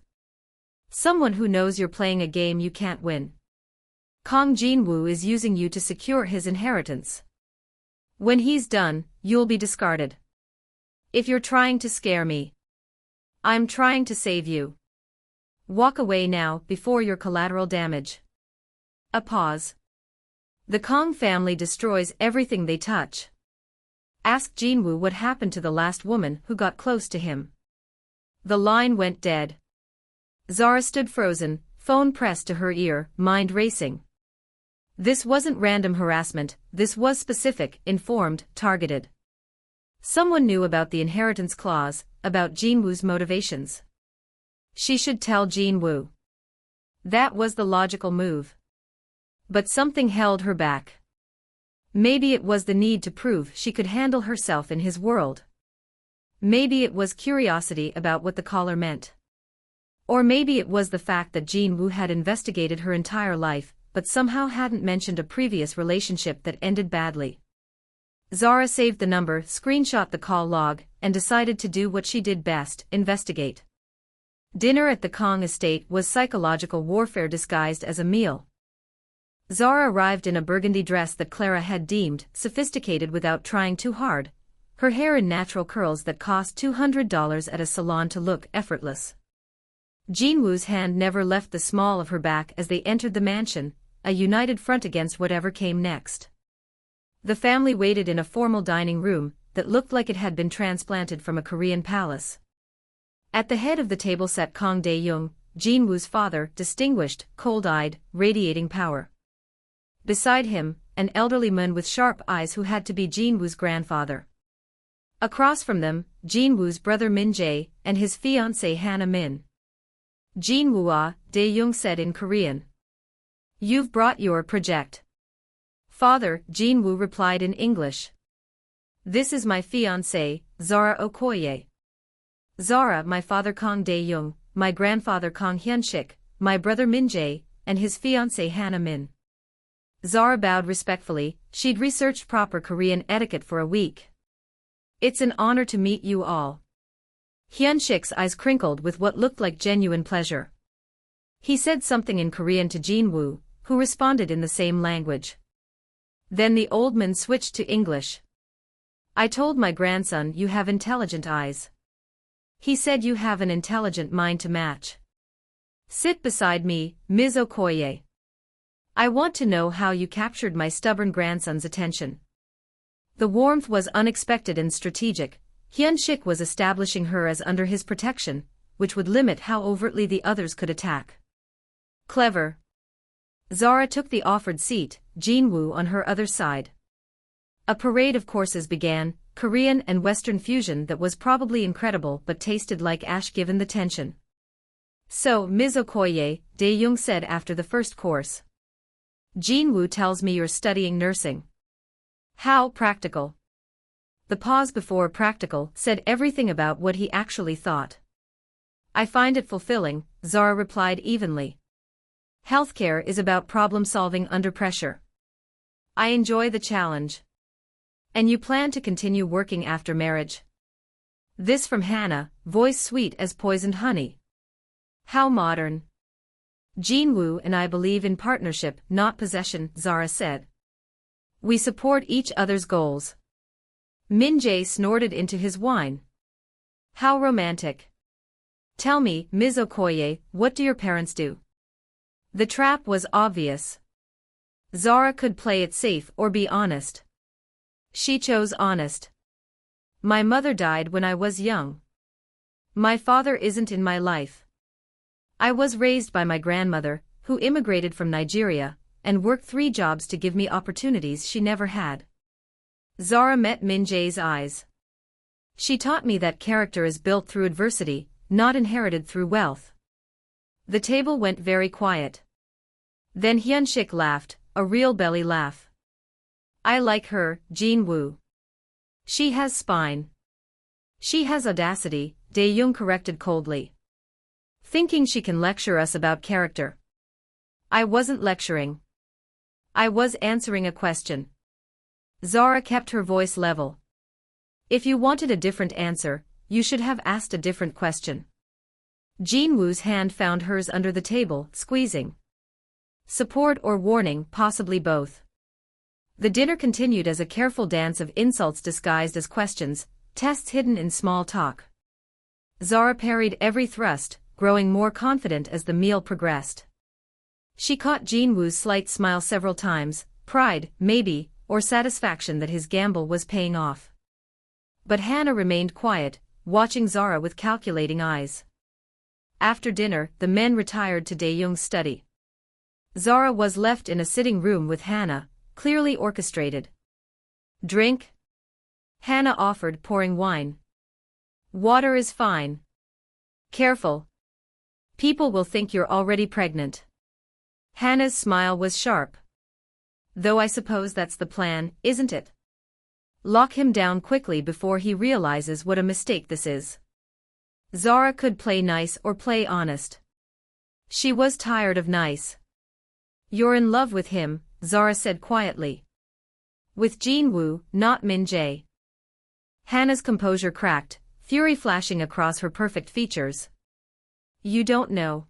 Someone who knows you're playing a game you can't win. Kang Jin-Woo is using you to secure his inheritance. When he's done, you'll be discarded. If you're trying to scare me, I'm trying to save you. Walk away now before you're collateral damage. A pause. The Kang family destroys everything they touch. Ask Jin-Woo what happened to the last woman who got close to him. The line went dead. Zara stood frozen, phone pressed to her ear, mind racing. This wasn't random harassment, this was specific, informed, targeted. Someone knew about the inheritance clause, about Jin-Woo's motivations. She should tell Jin-Woo. That was the logical move. But something held her back. Maybe it was the need to prove she could handle herself in his world. Maybe it was curiosity about what the caller meant. Or maybe it was the fact that Jin-Woo had investigated her entire life, but somehow hadn't mentioned a previous relationship that ended badly. Zara saved the number, screenshot the call log, and decided to do what she did best, investigate. Dinner at the Kang estate was psychological warfare disguised as a meal. Zara arrived in a burgundy dress that Clara had deemed sophisticated without trying too hard, her hair in natural curls that cost $200 at a salon to look effortless. Jin-Woo's hand never left the small of her back as they entered the mansion, a united front against whatever came next. The family waited in a formal dining room that looked like it had been transplanted from a Korean palace. At the head of the table sat Kang Dae-young, Jin-Woo's father, distinguished, cold-eyed, radiating power. Beside him, an elderly man with sharp eyes who had to be Jin-Woo's grandfather. Across from them, Jin-Woo's brother Min-jae and his fiancée Hannah Min. Jin-Woo, Dae-young said in Korean. You've brought your project. Father, Jin-Woo replied in English. This is my fiancée, Zara Okoye. Zara, my father Kang Dae-young, my grandfather Kang Hyun-sik, my brother Min-jae, and his fiancée Hannah Min. Zara bowed respectfully, she'd researched proper Korean etiquette for a week. It's an honor to meet you all. Hyun-sik's eyes crinkled with what looked like genuine pleasure. He said something in Korean to Jin-Woo, who responded in the same language. Then the old man switched to English. I told my grandson you have intelligent eyes. He said you have an intelligent mind to match. Sit beside me, Ms. Okoye. I want to know how you captured my stubborn grandson's attention. The warmth was unexpected and strategic. Hyun-sik was establishing her as under his protection, which would limit how overtly the others could attack. Clever. Zara took the offered seat, Jin-Woo on her other side. A parade of courses began, Korean and Western fusion that was probably incredible but tasted like ash given the tension. So, Ms. Okoye, Dae-young said after the first course. Jin-Woo tells me you're studying nursing. How practical. The pause before practical said everything about what he actually thought. I find it fulfilling, Zara replied evenly. Healthcare is about problem-solving under pressure. I enjoy the challenge. And you plan to continue working after marriage? This from Hannah, voice sweet as poisoned honey. How modern. Jin-Woo and I believe in partnership, not possession, Zara said. We support each other's goals. Min-jae snorted into his wine. How romantic. Tell me, Ms. Okoye, what do your parents do? The trap was obvious. Zara could play it safe or be honest. She chose honest. My mother died when I was young. My father isn't in my life. I was raised by my grandmother, who immigrated from Nigeria, and worked 3 jobs to give me opportunities she never had. Zara met Min-jae's eyes. She taught me that character is built through adversity, not inherited through wealth. The table went very quiet. Then Hyun-sik laughed, a real belly laugh. I like her, Jin-Woo. She has spine. She has audacity, Dae-young corrected coldly. Thinking she can lecture us about character. I wasn't lecturing. I was answering a question. Zara kept her voice level. If you wanted a different answer, you should have asked a different question. Jin-Woo's hand found hers under the table, squeezing. Support or warning, possibly both. The dinner continued as a careful dance of insults disguised as questions, tests hidden in small talk. Zara parried every thrust, growing more confident as the meal progressed. She caught Jin-Woo's slight smile several times, pride, maybe, or satisfaction that his gamble was paying off. But Hannah remained quiet, watching Zara with calculating eyes. After dinner, the men retired to Dae-young's study. Zara was left in a sitting room with Hannah, clearly orchestrated. Drink? Hannah offered, pouring wine. Water is fine. Careful. People will think you're already pregnant. Hannah's smile was sharp. Though I suppose that's the plan, isn't it? Lock him down quickly before he realizes what a mistake this is. Zara could play nice or play honest. She was tired of nice. You're in love with him, Zara said quietly. With Jin-Woo, not Min-jae. Hannah's composure cracked, fury flashing across her perfect features. You don't know.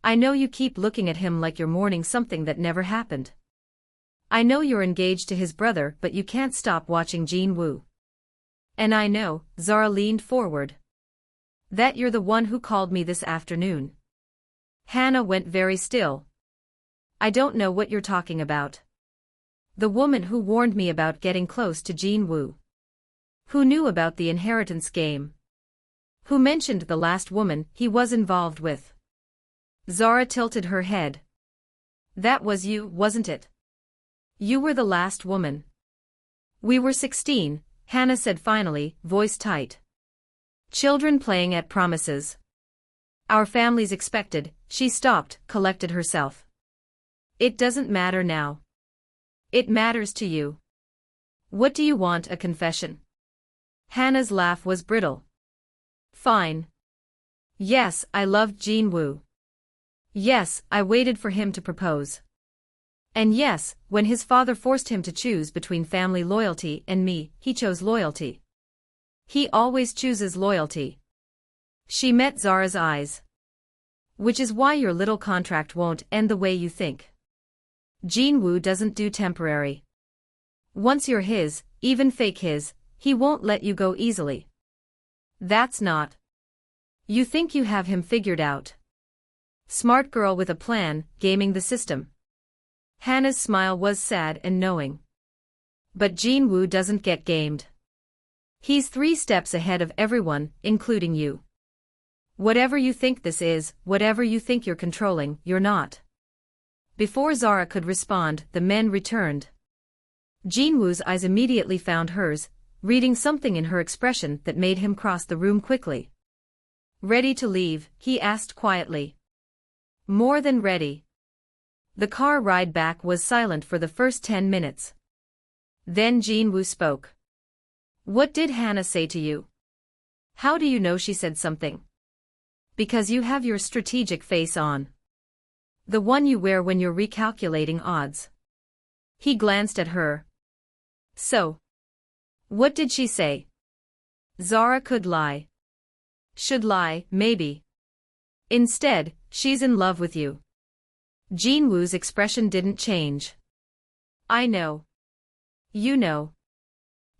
I know you keep looking at him like you're mourning something that never happened. I know you're engaged to his brother, but you can't stop watching Jin-Woo. And I know, Zara leaned forward, that you're the one who called me this afternoon. Hannah went very still. I don't know what you're talking about. The woman who warned me about getting close to Jin-Woo. Who knew about the inheritance game. Who mentioned the last woman he was involved with. Zara tilted her head. That was you, wasn't it? You were the last woman. We were 16, Hannah said finally, voice tight. Children playing at promises. Our families expected. She stopped, collected herself. It doesn't matter now. It matters to you. What do you want, a confession? Hannah's laugh was brittle. Fine. Yes, I loved Jin-Woo. Yes, I waited for him to propose. And yes, when his father forced him to choose between family loyalty and me, he chose loyalty. He always chooses loyalty. She met Zara's eyes. Which is why your little contract won't end the way you think. Jin-Woo doesn't do temporary. Once you're his, even fake his, he won't let you go easily. That's not. You think you have him figured out. Smart girl with a plan, gaming the system. Hannah's smile was sad and knowing. But Jin-Woo doesn't get gamed. He's 3 steps ahead of everyone, including you. Whatever you think this is, whatever you think you're controlling, you're not. Before Zara could respond, the men returned. Jin-Woo's eyes immediately found hers, reading something in her expression that made him cross the room quickly. Ready to leave, he asked quietly. More than ready. The car ride back was silent for the first 10 minutes. Then Jin-Woo spoke. What did Hannah say to you? How do you know she said something? Because you have your strategic face on. The one you wear when you're recalculating odds. He glanced at her. So. What did she say? Zara could lie. Should lie, maybe. Instead, she's in love with you. Jin-Woo's expression didn't change. I know. You know.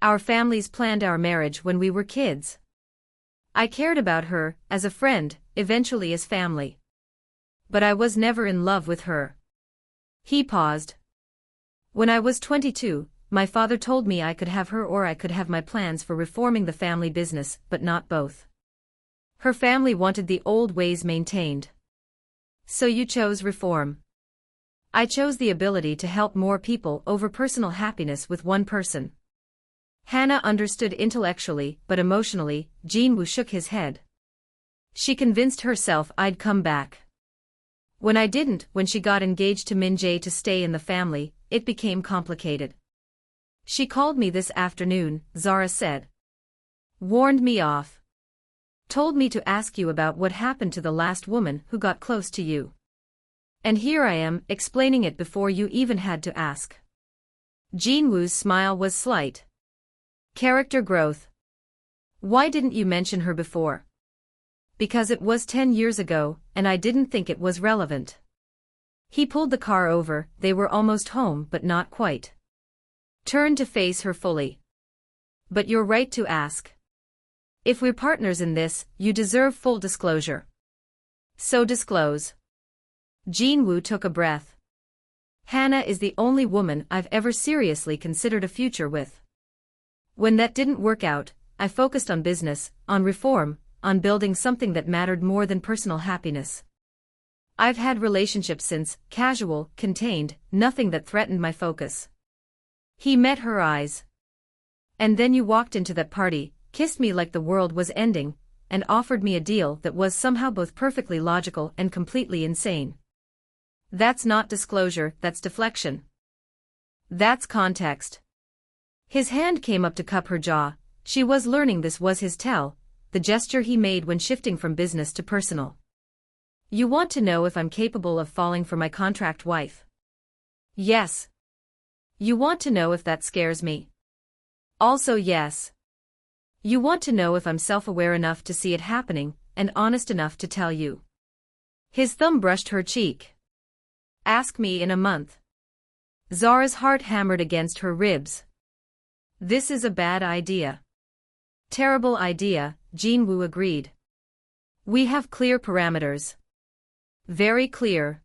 Our families planned our marriage when we were kids. I cared about her, as a friend, eventually as family. But I was never in love with her. He paused. When I was 22, my father told me I could have her or I could have my plans for reforming the family business, but not both. Her family wanted the old ways maintained. So you chose reform. I chose the ability to help more people over personal happiness with one person. Hannah understood intellectually, but emotionally, Jin-Woo shook his head. She convinced herself I'd come back. When I didn't, when she got engaged to Min-jae to stay in the family, it became complicated. She called me this afternoon, Zara said. Warned me off. Told me to ask you about what happened to the last woman who got close to you. And here I am, explaining it before you even had to ask. Jin-Woo's smile was slight. Character growth. Why didn't you mention her before? Because it was 10 years ago, and I didn't think it was relevant. He pulled the car over, they were almost home but not quite. Turned to face her fully. But you're right to ask. If we're partners in this, you deserve full disclosure. So disclose. Jin-Woo took a breath. Hannah is the only woman I've ever seriously considered a future with. When that didn't work out, I focused on business, on reform, on building something that mattered more than personal happiness. I've had relationships since, casual, contained, nothing that threatened my focus. He met her eyes. And then you walked into that party, kissed me like the world was ending, and offered me a deal that was somehow both perfectly logical and completely insane. That's not disclosure, that's deflection. That's context. His hand came up to cup her jaw. She was learning this was his tell, the gesture he made when shifting from business to personal. You want to know if I'm capable of falling for my contract wife? Yes. You want to know if that scares me? Also yes. You want to know if I'm self-aware enough to see it happening, and honest enough to tell you. His thumb brushed her cheek. Ask me in a month. Zara's heart hammered against her ribs. This is a bad idea. Terrible idea, Jin-Woo agreed. We have clear parameters. Very clear.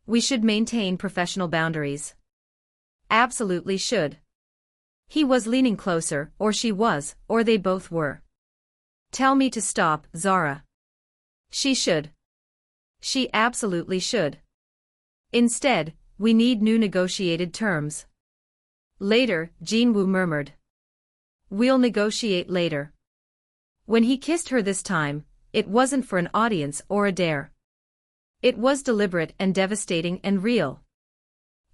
We should maintain professional boundaries. Absolutely should. He was leaning closer, or she was, or they both were. Tell me to stop, Zara. She should. She absolutely should. Instead, we need new negotiated terms. Later, Jin-Woo murmured. We'll negotiate later. When he kissed her this time, it wasn't for an audience or a dare. It was deliberate and devastating and real.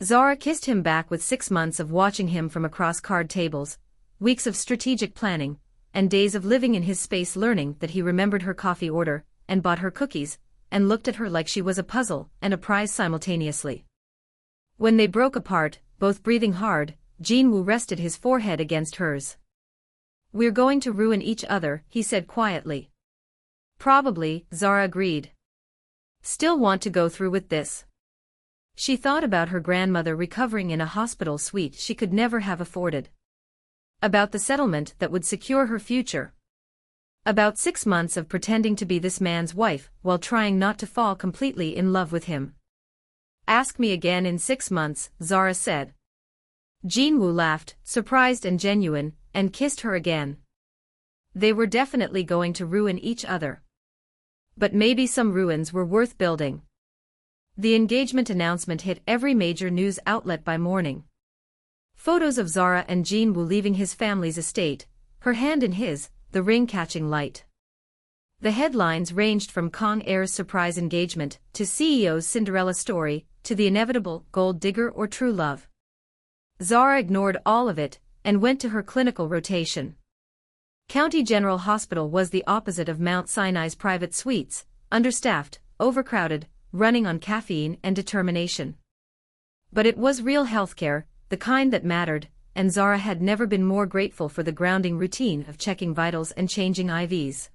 Zara kissed him back with 6 months of watching him from across card tables, weeks of strategic planning, and days of living in his space learning that he remembered her coffee order, and bought her cookies, and looked at her like she was a puzzle and a prize simultaneously. When they broke apart, both breathing hard, Jin-Woo rested his forehead against hers. We're going to ruin each other, he said quietly. Probably, Zara agreed. Still want to go through with this? She thought about her grandmother recovering in a hospital suite she could never have afforded. About the settlement that would secure her future. About 6 months of pretending to be this man's wife while trying not to fall completely in love with him. Ask me again in 6 months, Zara said. Jin-Woo laughed, surprised and genuine, and kissed her again. They were definitely going to ruin each other. But maybe some ruins were worth building. The engagement announcement hit every major news outlet by morning. Photos of Zara and Jin-Woo leaving his family's estate, her hand in his, the ring catching light. The headlines ranged from Kang Heir's surprise engagement, to CEO's Cinderella story, to the inevitable gold digger or true love. Zara ignored all of it, and went to her clinical rotation. County General Hospital was the opposite of Mount Sinai's private suites, understaffed, overcrowded, running on caffeine and determination. But it was real healthcare, the kind that mattered, and Zara had never been more grateful for the grounding routine of checking vitals and changing IVs.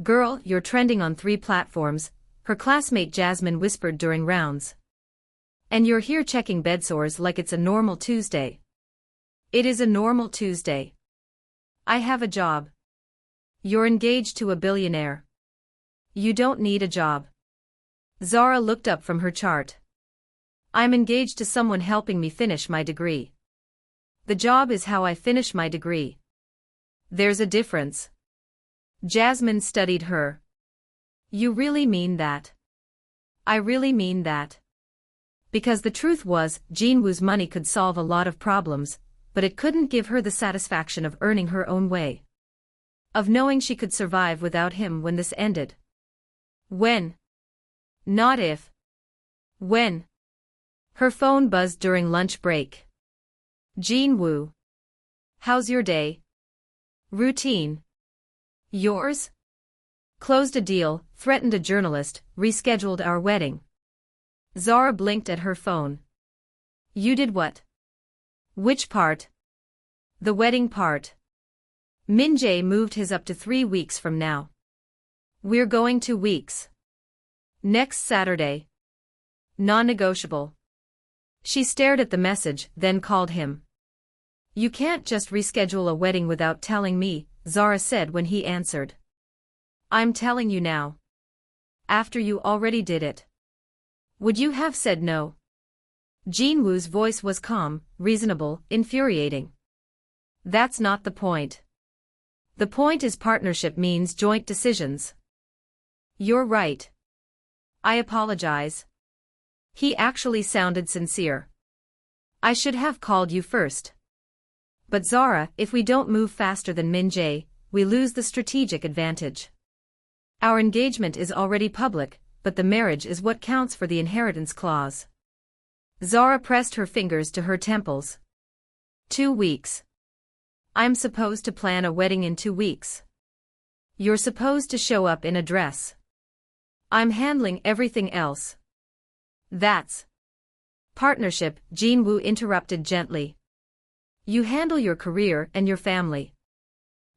Girl, you're trending on 3 platforms, her classmate Jasmine whispered during rounds. And you're here checking bedsores like it's a normal Tuesday. It is a normal Tuesday. I have a job. You're engaged to a billionaire. You don't need a job. Zara looked up from her chart. I'm engaged to someone helping me finish my degree. The job is how I finish my degree. There's a difference. Jasmine studied her. You really mean that? I really mean that. Because the truth was, Jin-Woo's money could solve a lot of problems, but it couldn't give her the satisfaction of earning her own way. Of knowing she could survive without him when this ended. When? Not if. When? Her phone buzzed during lunch break. Jin-Woo. How's your day? Routine. Yours? Closed a deal, threatened a journalist, rescheduled our wedding. Zara blinked at her phone. You did what? Which part? The wedding part. Min Jae moved his up to 3 weeks from now. We're going 2 weeks. Next Saturday. Non-negotiable. She stared at the message, then called him. You can't just reschedule a wedding without telling me, Zara said when he answered. I'm telling you now. After you already did it. Would you have said no? Jin-Woo's voice was calm, reasonable, infuriating. That's not the point. The point is partnership means joint decisions. You're right. I apologize. He actually sounded sincere. I should have called you first. But Zara, if we don't move faster than Min Jae, we lose the strategic advantage. Our engagement is already public, but the marriage is what counts for the inheritance clause. Zara pressed her fingers to her temples. 2 weeks. I'm supposed to plan a wedding in 2 weeks. You're supposed to show up in a dress. I'm handling everything else. That's partnership, Jin-Woo interrupted gently. You handle your career and your family.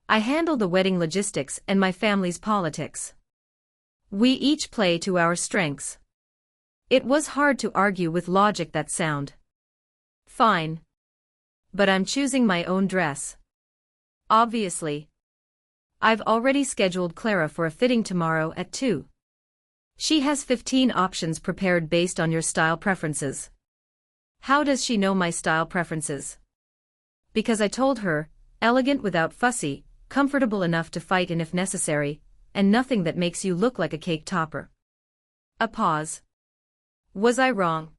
I handle the wedding logistics and my family's politics. We each play to our strengths. It was hard to argue with logic that sound. Fine. But I'm choosing my own dress. Obviously. I've already scheduled Clara for a fitting tomorrow at 2. She has 15 options prepared based on your style preferences. How does she know my style preferences? Because I told her, elegant without fussy, comfortable enough to fight in if necessary, and nothing that makes you look like a cake topper. A pause. Was I wrong?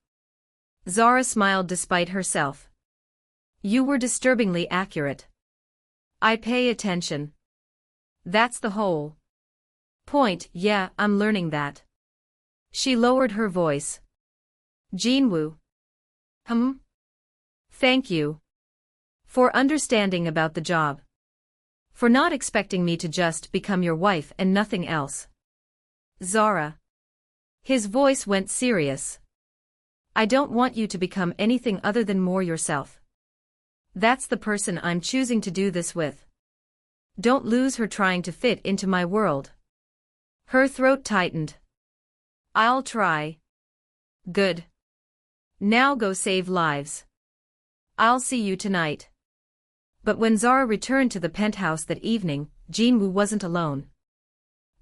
Zara smiled despite herself. You were disturbingly accurate. I pay attention. That's the whole point. Yeah, I'm learning that. She lowered her voice. Jin-Woo. Thank you. For understanding about the job. For not expecting me to just become your wife and nothing else. Zara. His voice went serious. I don't want you to become anything other than more yourself. That's the person I'm choosing to do this with. Don't lose her trying to fit into my world. Her throat tightened. I'll try. Good. Now go save lives. I'll see you tonight. But when Zara returned to the penthouse that evening, Jin-Woo wasn't alone.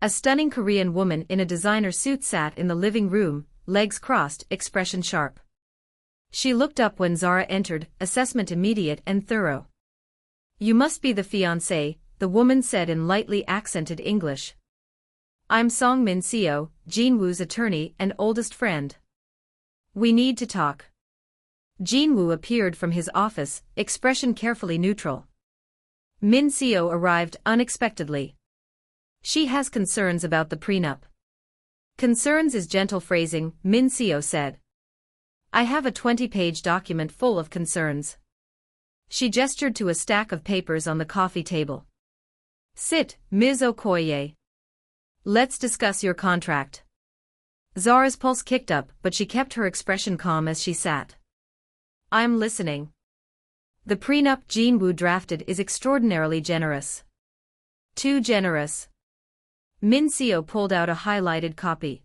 A stunning Korean woman in a designer suit sat in the living room, legs crossed, expression sharp. She looked up when Zara entered, assessment immediate and thorough. You must be the fiancé, the woman said in lightly accented English. I'm Song Min-seo, Jin-Woo's attorney and oldest friend. We need to talk. Jin-Woo appeared from his office, expression carefully neutral. Min-seo arrived unexpectedly. She has concerns about the prenup. Concerns is gentle phrasing, Min-seo said. I have a 20-page document full of concerns. She gestured to a stack of papers on the coffee table. Sit, Ms. Okoye. Let's discuss your contract. Zara's pulse kicked up, but she kept her expression calm as she sat. I'm listening. The prenup Jin-Woo drafted is extraordinarily generous. Too generous. Min-seo pulled out a highlighted copy.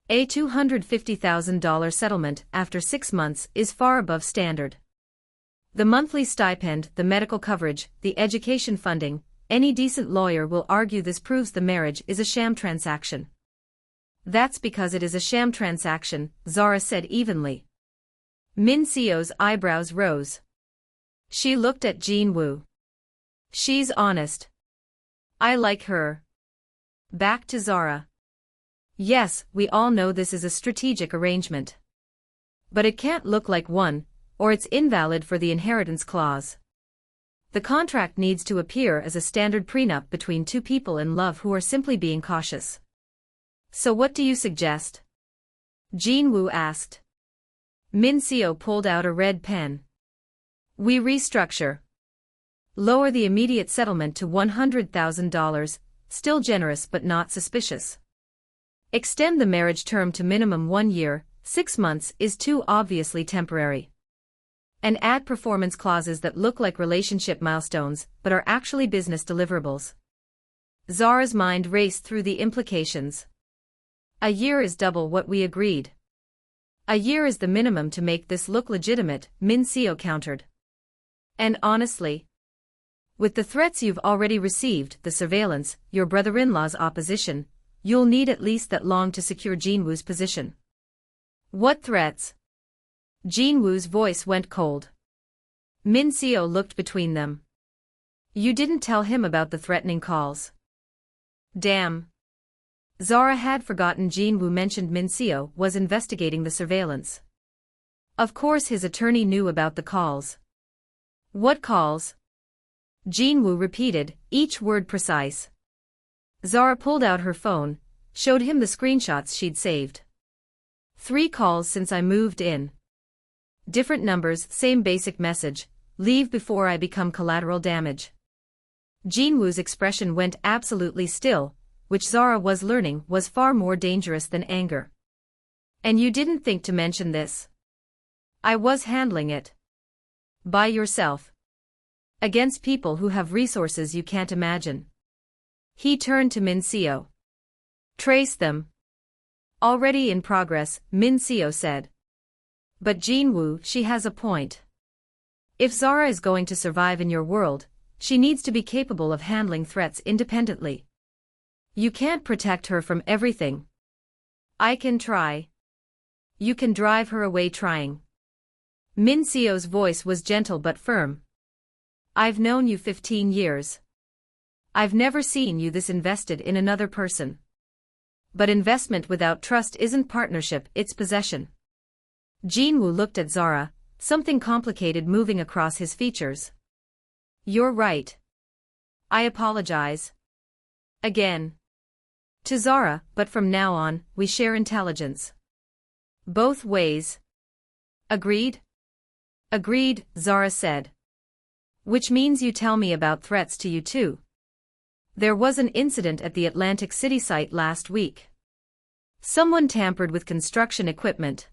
A $250,000 settlement after 6 months is far above standard. The monthly stipend, the medical coverage, the education funding, any decent lawyer will argue this proves the marriage is a sham transaction. That's because it is a sham transaction, Zara said evenly. Min Seo's eyebrows rose. She looked at Jin-Woo. She's honest. I like her. Back to Zara. Yes, we all know this is a strategic arrangement. But it can't look like one, or it's invalid for the inheritance clause. The contract needs to appear as a standard prenup between two people in love who are simply being cautious. So what do you suggest? Jin-Woo asked. Min Seo pulled out a red pen. We restructure. Lower the immediate settlement to $100,000, still generous but not suspicious. Extend the marriage term to minimum 1 year, 6 months is too obviously temporary. And add performance clauses that look like relationship milestones but are actually business deliverables. Zara's mind raced through the implications. A year is double what we agreed. A year is the minimum to make this look legitimate, Min Seo countered. And honestly, with the threats you've already received, the surveillance, your brother-in-law's opposition, you'll need at least that long to secure Jin-Woo's position. What threats? Jin-Woo's voice went cold. Min Seo looked between them. You didn't tell him about the threatening calls. Damn. Zara had forgotten Jin-Woo mentioned Min Seo was investigating the surveillance. Of course his attorney knew about the calls. What calls? Jin-Woo repeated, each word precise. Zara pulled out her phone, showed him the screenshots she'd saved. 3 calls since I moved in. Different numbers, same basic message, leave before I become collateral damage. Jin-Woo's expression went absolutely still, which Zara was learning was far more dangerous than anger. And you didn't think to mention this? I was handling it. By yourself. Against people who have resources you can't imagine. He turned to Min Seo. Trace them. Already in progress, Min Seo said. But Jin-Woo, she has a point. If Zara is going to survive in your world, she needs to be capable of handling threats independently. You can't protect her from everything. I can try. You can drive her away trying. Min Seo's voice was gentle but firm. I've known you 15 years. I've never seen you this invested in another person. But investment without trust isn't partnership, it's possession. Jin-Woo looked at Zara, something complicated moving across his features. You're right. I apologize. Again. To Zara, but from now on, we share intelligence. Both ways. Agreed? Agreed, Zara said. Which means you tell me about threats to you too. There was an incident at the Atlantic City site last week. Someone tampered with construction equipment.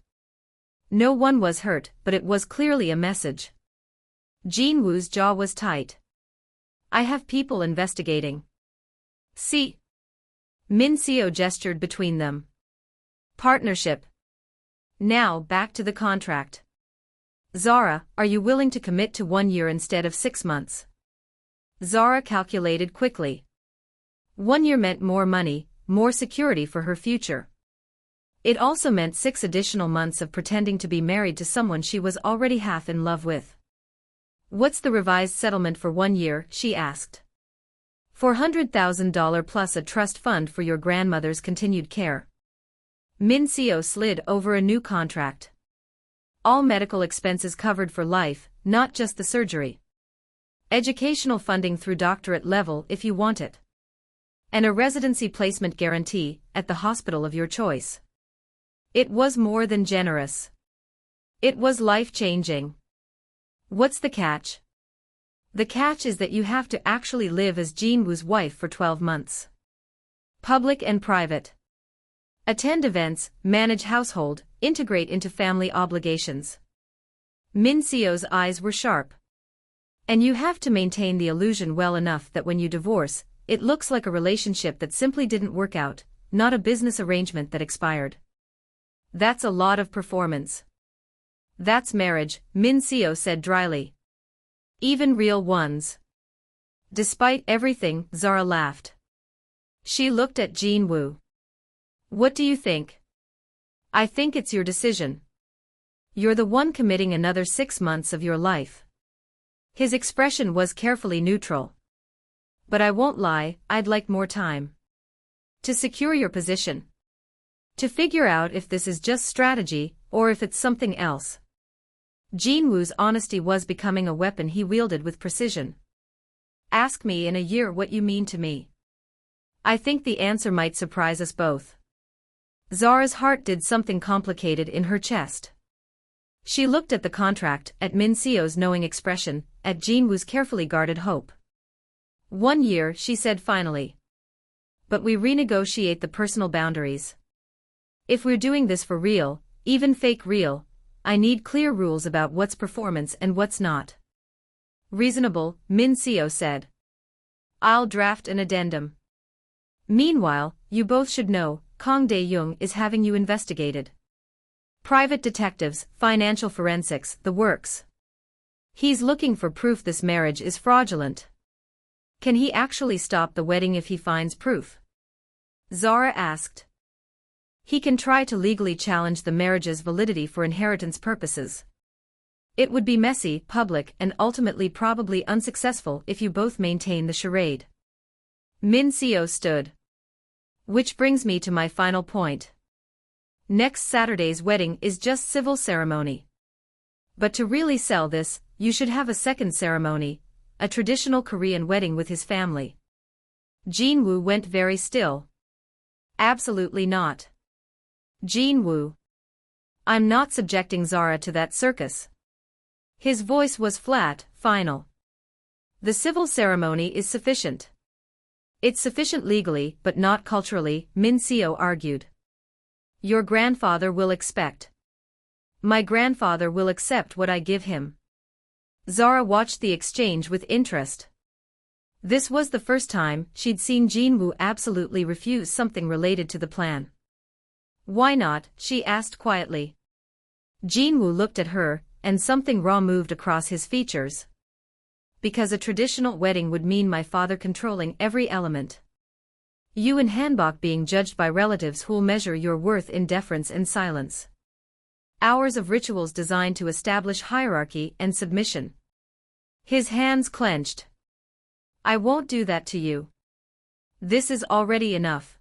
No one was hurt, but it was clearly a message. Jin-Woo's jaw was tight. I have people investigating. See? Min Seo gestured between them. Partnership. Now back to the contract. Zara, are you willing to commit to 1 year instead of 6 months? Zara calculated quickly. 1 year meant more money, more security for her future. It also meant 6 additional months of pretending to be married to someone she was already half in love with. What's the revised settlement for 1 year? She asked. $400,000 plus a trust fund for your grandmother's continued care. Min Seo slid over a new contract. All medical expenses covered for life, not just the surgery. Educational funding through doctorate level if you want it. And a residency placement guarantee at the hospital of your choice. It was more than generous. It was life-changing. What's the catch? The catch is that you have to actually live as Jin-Woo's wife for 12 months. Public and private. Attend events, manage household, integrate into family obligations. Min Seo's eyes were sharp. And you have to maintain the illusion well enough that when you divorce, it looks like a relationship that simply didn't work out, not a business arrangement that expired. That's a lot of performance. That's marriage, Min Seo said dryly. Even real ones. Despite everything, Zara laughed. She looked at Jin-Woo. What do you think? I think it's your decision. You're the one committing another 6 months of your life. His expression was carefully neutral. But I won't lie, I'd like more time. To secure your position. To figure out if this is just strategy, or if it's something else. Jin-Woo's honesty was becoming a weapon he wielded with precision. Ask me in a year what you mean to me. I think the answer might surprise us both. Zara's heart did something complicated in her chest. She looked at the contract, at Min Seo's knowing expression, at Jin-Woo's carefully guarded hope. 1 year, she said finally. But we renegotiate the personal boundaries. If we're doing this for real, even fake real, I need clear rules about what's performance and what's not. Reasonable, Min Seo said. I'll draft an addendum. Meanwhile, you both should know, Kang Dae-young is having you investigated. Private detectives, financial forensics, the works. He's looking for proof this marriage is fraudulent. Can he actually stop the wedding if he finds proof? Zara asked. He can try to legally challenge the marriage's validity for inheritance purposes. It would be messy, public, and ultimately probably unsuccessful if you both maintain the charade. Min Seo stood. Which brings me to my final point. Next Saturday's wedding is just civil ceremony. But to really sell this, you should have a second ceremony, a traditional Korean wedding with his family. Jin-Woo went very still. Absolutely not. Jin-Woo. I'm not subjecting Zara to that circus. His voice was flat, final. The civil ceremony is sufficient. It's sufficient legally, but not culturally, Min Seo argued. Your grandfather will expect. My grandfather will accept what I give him. Zara watched the exchange with interest. This was the first time she'd seen Jin-Woo absolutely refuse something related to the plan. Why not? She asked quietly. Jin-Woo looked at her, and something raw moved across his features. Because a traditional wedding would mean my father controlling every element. You and Hanbok being judged by relatives who'll measure your worth in deference and silence. Hours of rituals designed to establish hierarchy and submission. His hands clenched. I won't do that to you. This is already enough.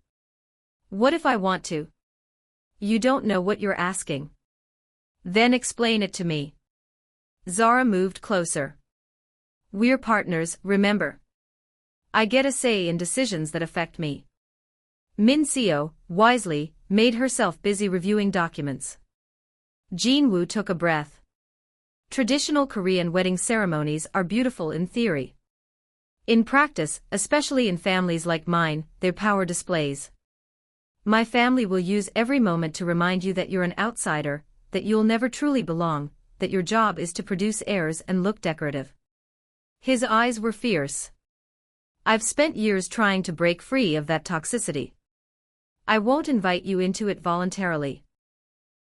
What if I want to? You don't know what you're asking. Then explain it to me. Zara moved closer. We're partners, remember. I get a say in decisions that affect me. Min Seo, wisely, made herself busy reviewing documents. Jin-Woo took a breath. Traditional Korean wedding ceremonies are beautiful in theory. In practice, especially in families like mine, they're power displays. My family will use every moment to remind you that you're an outsider, that you'll never truly belong, that your job is to produce heirs and look decorative. His eyes were fierce. I've spent years trying to break free of that toxicity. I won't invite you into it voluntarily.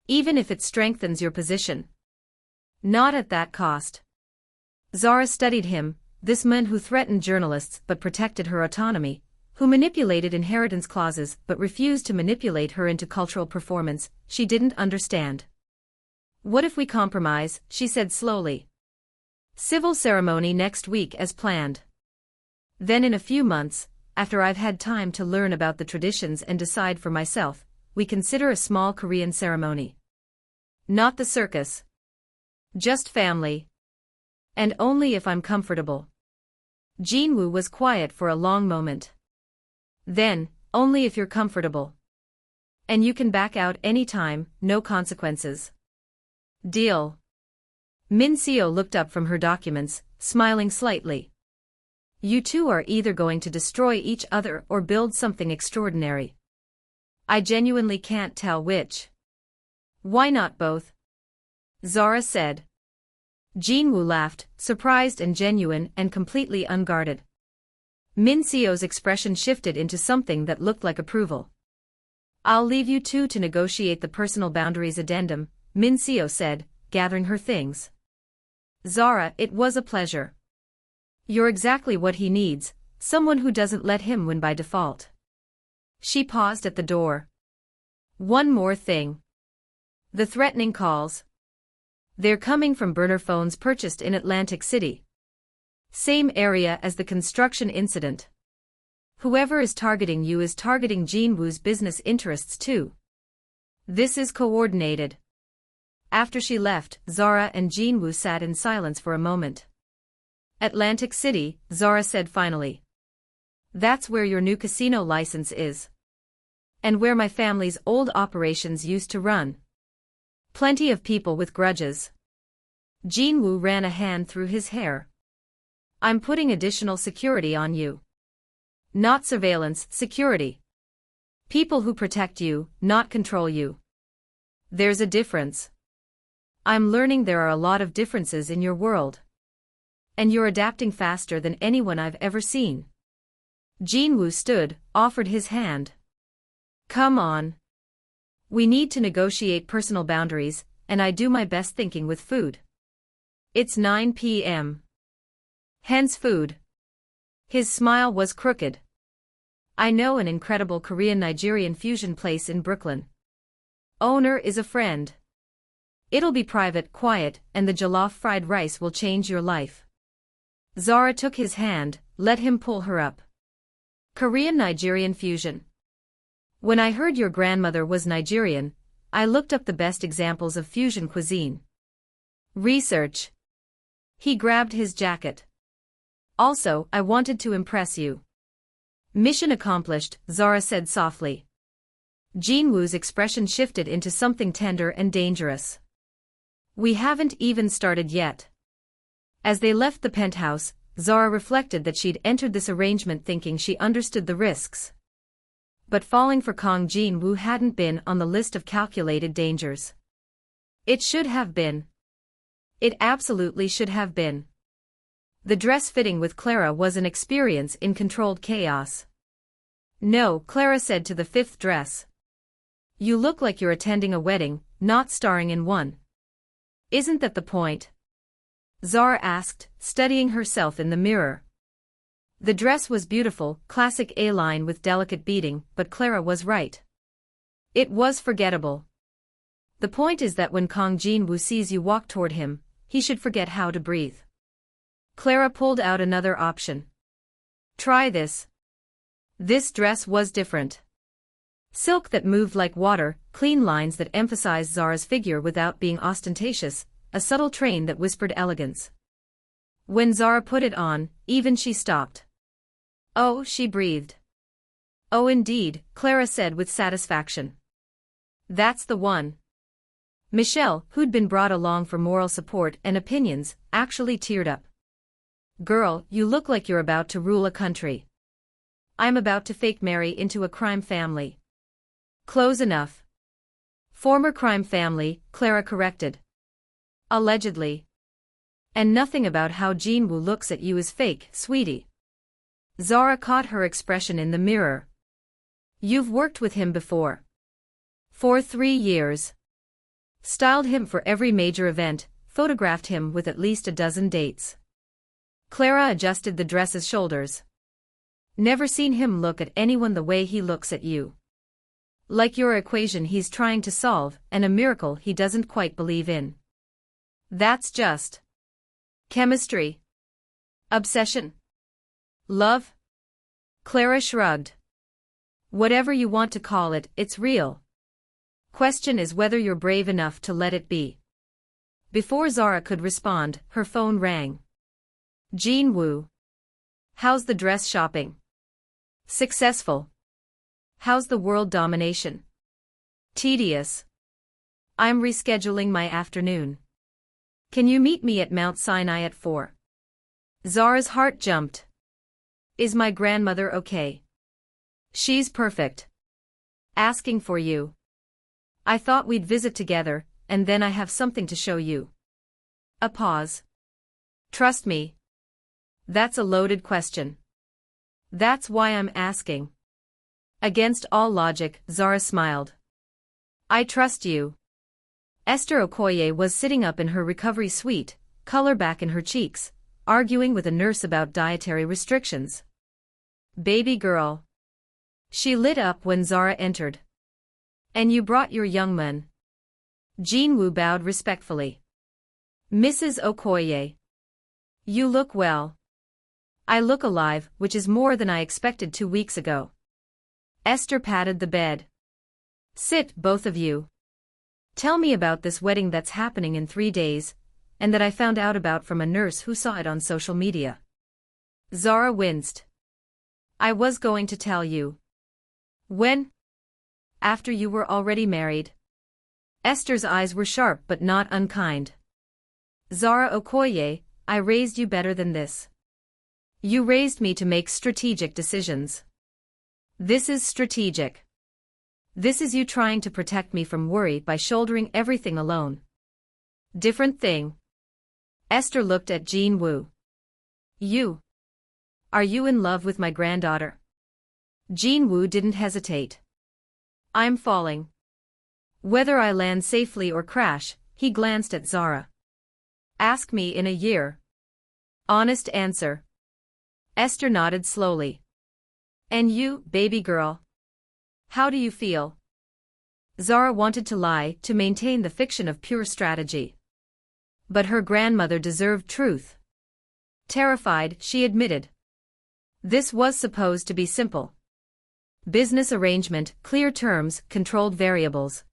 Even if it strengthens your position. Not at that cost. Zara studied him, this man who threatened journalists but protected her autonomy, who manipulated inheritance clauses but refused to manipulate her into cultural performance. She didn't understand. What if we compromise, she said slowly. Civil ceremony next week as planned. Then in a few months, after I've had time to learn about the traditions and decide for myself, we consider a small Korean ceremony. Not the circus. Just family. And only if I'm comfortable. Jin-Woo was quiet for a long moment. Then, only if you're comfortable. And you can back out any time, no consequences. Deal. Min Seo looked up from her documents, smiling slightly. You two are either going to destroy each other or build something extraordinary. I genuinely can't tell which. Why not both? Zara said. Jin-Woo laughed, surprised and genuine and completely unguarded. Min Seo's expression shifted into something that looked like approval. I'll leave you two to negotiate the personal boundaries addendum, Min Seo said, gathering her things. Zara, it was a pleasure. You're exactly what he needs, someone who doesn't let him win by default. She paused at the door. One more thing. The threatening calls. They're coming from burner phones purchased in Atlantic City. Same area as the construction incident. Whoever is targeting you is targeting Jin-Woo's business interests too. This is coordinated. After she left, Zara and Jin-Woo sat in silence for a moment. Atlantic City, Zara said finally. That's where your new casino license is. And where my family's old operations used to run. Plenty of people with grudges. Jin-Woo ran a hand through his hair. I'm putting additional security on you. Not surveillance, security. People who protect you, not control you. There's a difference. I'm learning there are a lot of differences in your world. And you're adapting faster than anyone I've ever seen. Jin-Woo stood, offered his hand. Come on. We need to negotiate personal boundaries, and I do my best thinking with food. It's 9 p.m. Hence food. His smile was crooked. I know an incredible Korean-Nigerian fusion place in Brooklyn. Owner is a friend. It'll be private, quiet, and the jollof fried rice will change your life. Zara took his hand, let him pull her up. Korean-Nigerian fusion. When I heard your grandmother was Nigerian, I looked up the best examples of fusion cuisine. Research. He grabbed his jacket. Also, I wanted to impress you. Mission accomplished, Zara said softly. Jin-Woo's expression shifted into something tender and dangerous. We haven't even started yet. As they left the penthouse, Zara reflected that she'd entered this arrangement thinking she understood the risks. But falling for Kang Jin-Woo hadn't been on the list of calculated dangers. It should have been. It absolutely should have been. The dress fitting with Clara was an experience in controlled chaos. No, Clara said to the fifth dress. You look like you're attending a wedding, not starring in one. Isn't that the point? Zara asked, studying herself in the mirror. The dress was beautiful, classic A-line with delicate beading, but Clara was right. It was forgettable. The point is that when Kang Jin-Woo sees you walk toward him, he should forget how to breathe. Clara pulled out another option. Try this. This dress was different. Silk that moved like water, clean lines that emphasized Zara's figure without being ostentatious, a subtle train that whispered elegance. When Zara put it on, even she stopped. Oh, she breathed. Oh indeed, Clara said with satisfaction. That's the one. Michelle, who'd been brought along for moral support and opinions, actually teared up. Girl, you look like you're about to rule a country. I'm about to fake marry into a crime family. Close enough. Former crime family, Clara corrected. Allegedly. And nothing about how Jin-Woo looks at you is fake, sweetie. Zara caught her expression in the mirror. You've worked with him before. For 3 years. Styled him for every major event, photographed him with at least a dozen dates. Clara adjusted the dress's shoulders. Never seen him look at anyone the way he looks at you. Like your equation he's trying to solve, and a miracle he doesn't quite believe in. That's just chemistry. Obsession. Love? Clara shrugged. Whatever you want to call it, it's real. Question is whether you're brave enough to let it be. Before Zara could respond, her phone rang. Jin-Woo. How's the dress shopping? Successful. How's the world domination? Tedious. I'm rescheduling my afternoon. Can you meet me at Mount Sinai at 4? Zara's heart jumped. Is my grandmother okay? She's perfect. Asking for you. I thought we'd visit together, and then I have something to show you. A pause. Trust me. That's a loaded question. That's why I'm asking. Against all logic, Zara smiled. I trust you. Esther Okoye was sitting up in her recovery suite, color back in her cheeks, arguing with a nurse about dietary restrictions. Baby girl. She lit up when Zara entered. And you brought your young man. Jin-Woo bowed respectfully. Mrs. Okoye. You look well. I look alive, which is more than I expected 2 weeks ago. Esther patted the bed. Sit, both of you. Tell me about this wedding that's happening in 3 days, and that I found out about from a nurse who saw it on social media. Zara winced. I was going to tell you. When? After you were already married. Esther's eyes were sharp but not unkind. Zara Okoye, I raised you better than this. You raised me to make strategic decisions. This is strategic. This is you trying to protect me from worry by shouldering everything alone. Different thing. Esther looked at Jin-Woo. You. Are you in love with my granddaughter? Jin-Woo didn't hesitate. I'm falling. Whether I land safely or crash, he glanced at Zara. Ask me in a year. Honest answer. Esther nodded slowly. And you, baby girl? How do you feel? Zara wanted to lie to maintain the fiction of pure strategy. But her grandmother deserved truth. Terrified, she admitted. This was supposed to be simple. Business arrangement, clear terms, controlled variables.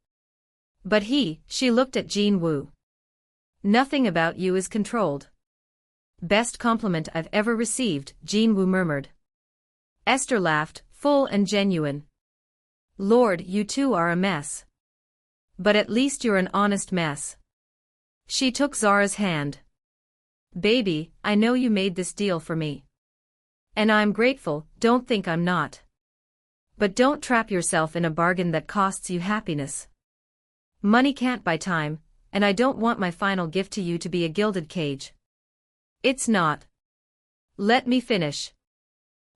But she looked at Jin-Woo. Nothing about you is controlled. Best compliment I've ever received, Jin-Woo murmured. Esther laughed, full and genuine. Lord, you two are a mess. But at least you're an honest mess. She took Zara's hand. Baby, I know you made this deal for me. And I'm grateful, don't think I'm not. But don't trap yourself in a bargain that costs you happiness. Money can't buy time, and I don't want my final gift to you to be a gilded cage. It's not. Let me finish.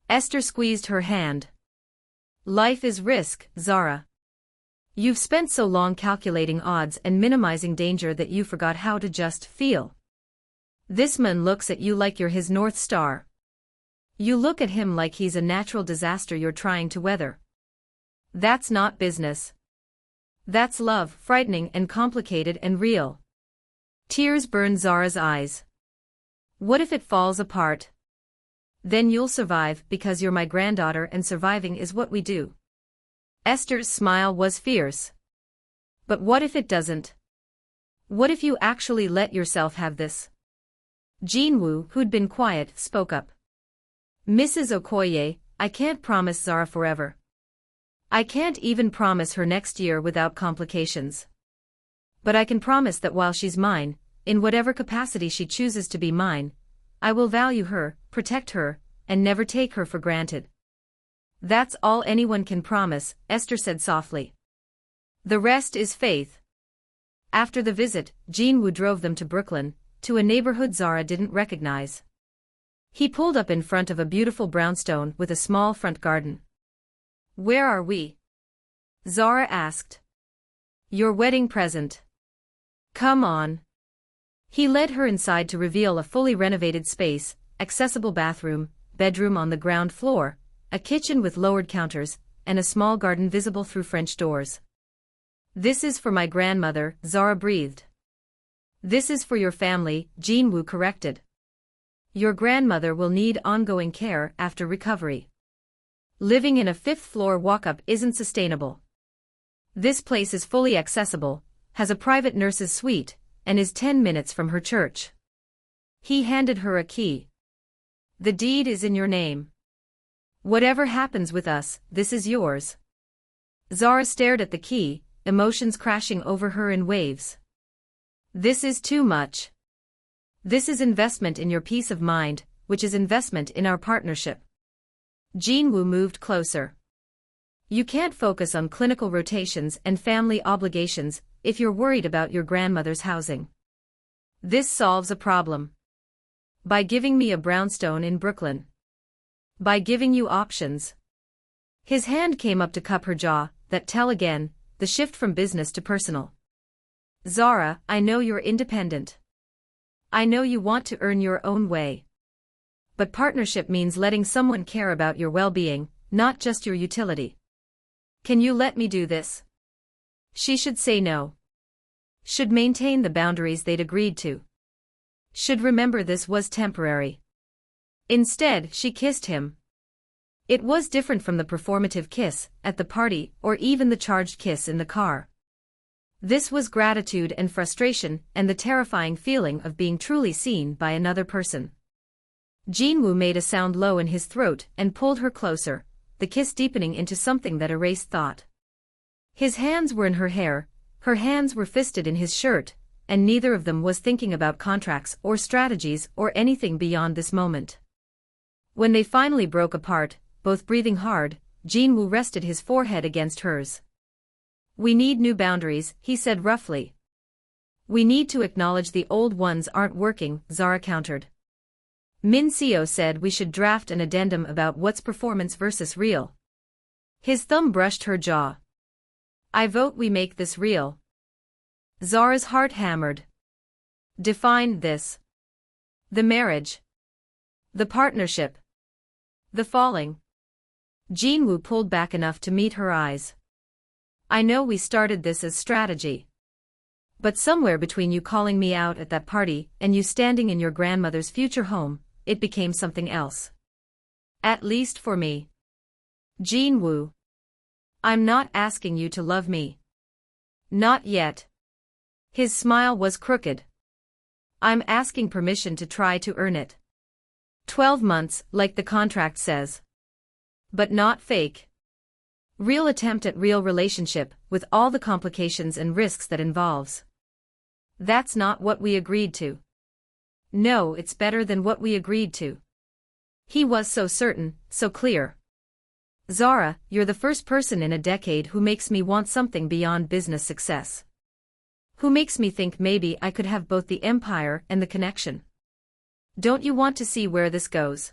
Esther squeezed her hand. Life is risk, Zara. You've spent so long calculating odds and minimizing danger that you forgot how to just feel. This man looks at you like you're his North Star. You look at him like he's a natural disaster you're trying to weather. That's not business. That's love, frightening and complicated and real. Tears burned Zara's eyes. What if it falls apart? Then you'll survive because you're my granddaughter and surviving is what we do. Esther's smile was fierce. But what if it doesn't? What if you actually let yourself have this? Jin-Woo, who'd been quiet, spoke up. Mrs. Okoye, I can't promise Zara forever. I can't even promise her next year without complications. But I can promise that while she's mine, in whatever capacity she chooses to be mine, I will value her, protect her, and never take her for granted. That's all anyone can promise, Esther said softly. The rest is faith. After the visit, Jin-Woo drove them to Brooklyn, to a neighborhood Zara didn't recognize. He pulled up in front of a beautiful brownstone with a small front garden. Where are we? Zara asked. Your wedding present. Come on. He led her inside to reveal a fully renovated space, accessible bathroom, bedroom on the ground floor, a kitchen with lowered counters, and a small garden visible through French doors. This is for my grandmother, Zara breathed. This is for your family, Jin-Woo corrected. Your grandmother will need ongoing care after recovery. Living in a 5th-floor walk-up isn't sustainable. This place is fully accessible, has a private nurse's suite, and is 10 minutes from her church. He handed her a key. The deed is in your name. Whatever happens with us, this is yours. Zara stared at the key, emotions crashing over her in waves. This is too much. This is investment in your peace of mind, which is investment in our partnership. Jin-Woo moved closer. You can't focus on clinical rotations and family obligations if you're worried about your grandmother's housing. This solves a problem. By giving me a brownstone in Brooklyn. By giving you options. His hand came up to cup her jaw, that tell again, the shift from business to personal. Zara, I know you're independent. I know you want to earn your own way. But partnership means letting someone care about your well-being, not just your utility. Can you let me do this? She should say no. Should maintain the boundaries they'd agreed to. Should remember this was temporary. Instead, she kissed him. It was different from the performative kiss at the party or even the charged kiss in the car. This was gratitude and frustration and the terrifying feeling of being truly seen by another person. Jin-Woo made a sound low in his throat and pulled her closer, the kiss deepening into something that erased thought. His hands were in her hair, her hands were fisted in his shirt, and neither of them was thinking about contracts or strategies or anything beyond this moment. When they finally broke apart, both breathing hard, Jin-Woo rested his forehead against hers. We need new boundaries, he said roughly. We need to acknowledge the old ones aren't working, Zara countered. Min Seo said we should draft an addendum about what's performance versus real. His thumb brushed her jaw. I vote we make this real. Zara's heart hammered. Define this. The marriage. The partnership. The falling. Jin-Woo pulled back enough to meet her eyes. I know we started this as strategy. But somewhere between you calling me out at that party and you standing in your grandmother's future home, it became something else. At least for me. Jin-Woo. I'm not asking you to love me. Not yet. His smile was crooked. I'm asking permission to try to earn it. 12 months, like the contract says. But not fake. Real attempt at real relationship, with all the complications and risks that involves. That's not what we agreed to. No, it's better than what we agreed to. He was so certain, so clear. Zara, you're the first person in a decade who makes me want something beyond business success. Who makes me think maybe I could have both the empire and the connection. Don't you want to see where this goes?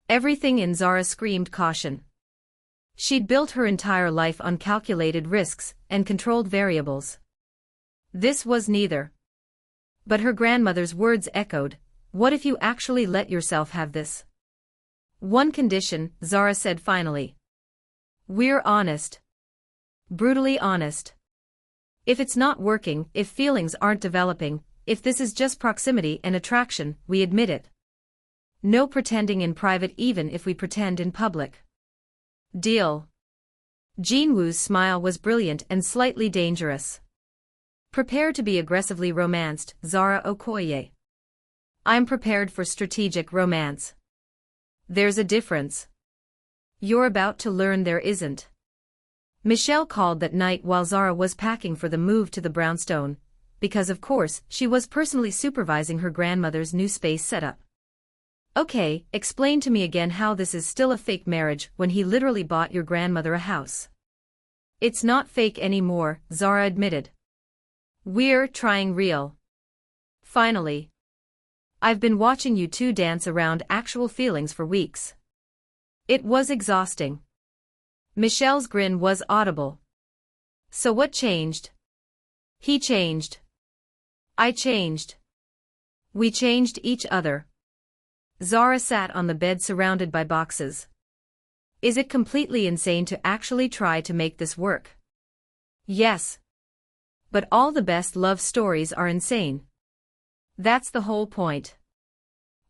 Everything in Zara screamed caution. She'd built her entire life on calculated risks and controlled variables. This was neither. But her grandmother's words echoed, what if you actually let yourself have this? One condition, Zara said finally. We're honest. Brutally honest. If it's not working, if feelings aren't developing, if this is just proximity and attraction, we admit it. No pretending in private even if we pretend in public. Deal. Jin-Woo's smile was brilliant and slightly dangerous. Prepare to be aggressively romanced, Zara Okoye. I'm prepared for strategic romance. There's a difference. You're about to learn there isn't. Michelle called that night while Zara was packing for the move to the brownstone, because of course she was personally supervising her grandmother's new space setup. Okay, explain to me again how this is still a fake marriage when he literally bought your grandmother a house. It's not fake anymore, Zara admitted. We're trying real. Finally. I've been watching you two dance around actual feelings for weeks. It was exhausting. Michelle's grin was audible. So what changed? He changed. I changed. We changed each other. Zara sat on the bed surrounded by boxes. Is it completely insane to actually try to make this work? Yes. But all the best love stories are insane. That's the whole point.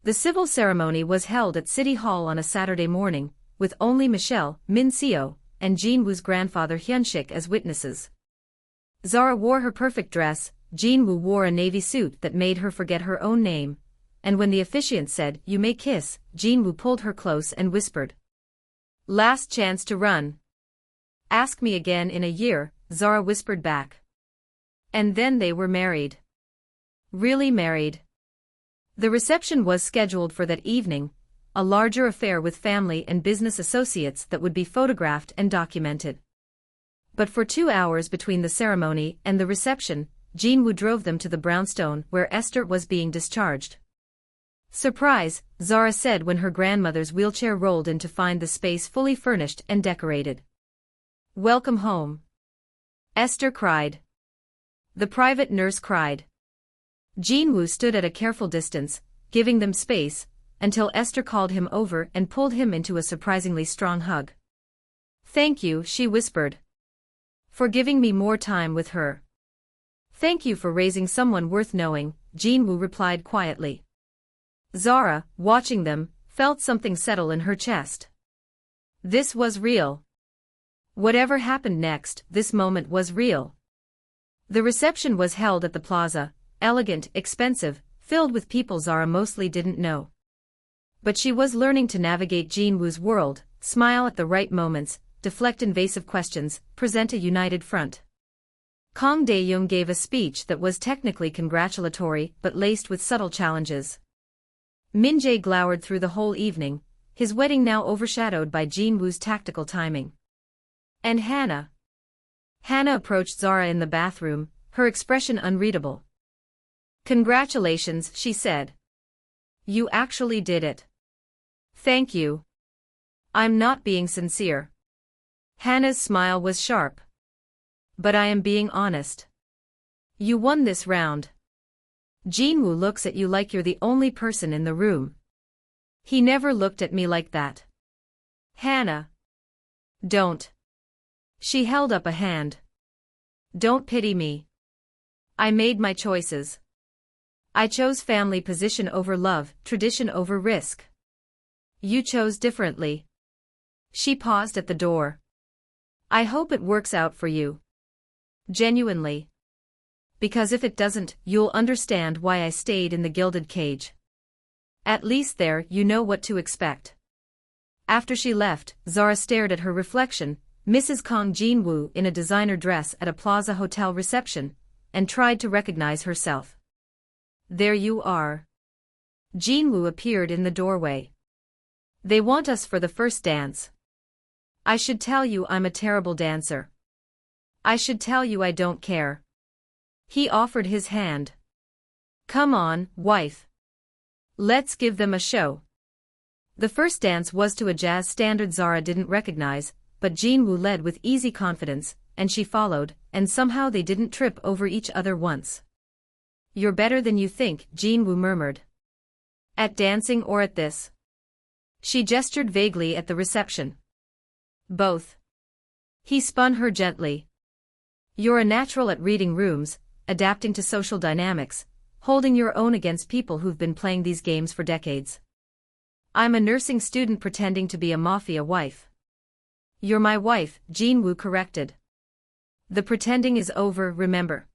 The civil ceremony was held at City Hall on a Saturday morning, with only Michelle, Min Seo, and Jin-Woo's grandfather Hyun-shik as witnesses. Zara wore her perfect dress, Jin-Woo wore a navy suit that made her forget her own name, and when the officiant said, "You may kiss," Jin-Woo pulled her close and whispered. Last chance to run. Ask me again in a year, Zara whispered back. And then they were married. Really married. The reception was scheduled for that evening, a larger affair with family and business associates that would be photographed and documented. But for 2 hours between the ceremony and the reception, Jin-Woo drove them to the brownstone where Esther was being discharged. Surprise, Zara said when her grandmother's wheelchair rolled in to find the space fully furnished and decorated. Welcome home. Esther cried. The private nurse cried. Jin-Woo stood at a careful distance, giving them space, until Esther called him over and pulled him into a surprisingly strong hug. Thank you, she whispered. For giving me more time with her. Thank you for raising someone worth knowing, Jin-Woo replied quietly. Zara, watching them, felt something settle in her chest. This was real. Whatever happened next, this moment was real. The reception was held at the plaza, elegant, expensive, filled with people Zara mostly didn't know. But she was learning to navigate Jin-Woo's world, smile at the right moments, deflect invasive questions, present a united front. Kang Dae-young gave a speech that was technically congratulatory but laced with subtle challenges. Min Jae glowered through the whole evening, his wedding now overshadowed by Jin-Woo's tactical timing. And Hannah. Hannah approached Zara in the bathroom, her expression unreadable. Congratulations, she said. You actually did it. Thank you. I'm not being sincere. Hannah's smile was sharp. But I am being honest. You won this round. Jin-Woo looks at you like you're the only person in the room. He never looked at me like that. Hannah. Don't. She held up a hand. Don't pity me. I made my choices. I chose family position over love, tradition over risk. You chose differently. She paused at the door. I hope it works out for you. Genuinely. Because if it doesn't, you'll understand why I stayed in the gilded cage. At least there, you know what to expect. After she left, Zara stared at her reflection, Mrs. Kang Jin-Woo in a designer dress at a Plaza Hotel reception, and tried to recognize herself. There you are. Jin-Woo appeared in the doorway. They want us for the first dance. I should tell you I'm a terrible dancer. I should tell you I don't care. He offered his hand. Come on, wife. Let's give them a show. The first dance was to a jazz standard Zara didn't recognize, but Jin-Woo led with easy confidence, and she followed, and somehow they didn't trip over each other once. You're better than you think, Jin-Woo murmured. At dancing or at this? She gestured vaguely at the reception. Both. He spun her gently. You're a natural at reading rooms, adapting to social dynamics, holding your own against people who've been playing these games for decades. I'm a nursing student pretending to be a mafia wife. You're my wife, Jin-Woo corrected. The pretending is over, remember.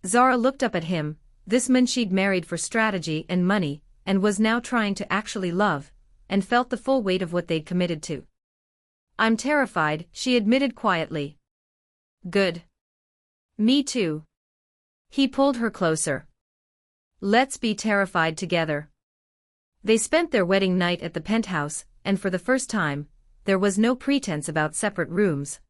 Zara looked up at him, this man she'd married for strategy and money, and was now trying to actually love, and felt the full weight of what they'd committed to. I'm terrified, she admitted quietly. Good. Me too. He pulled her closer. Let's be terrified together. They spent their wedding night at the penthouse, and for the first time, there was no pretense about separate rooms.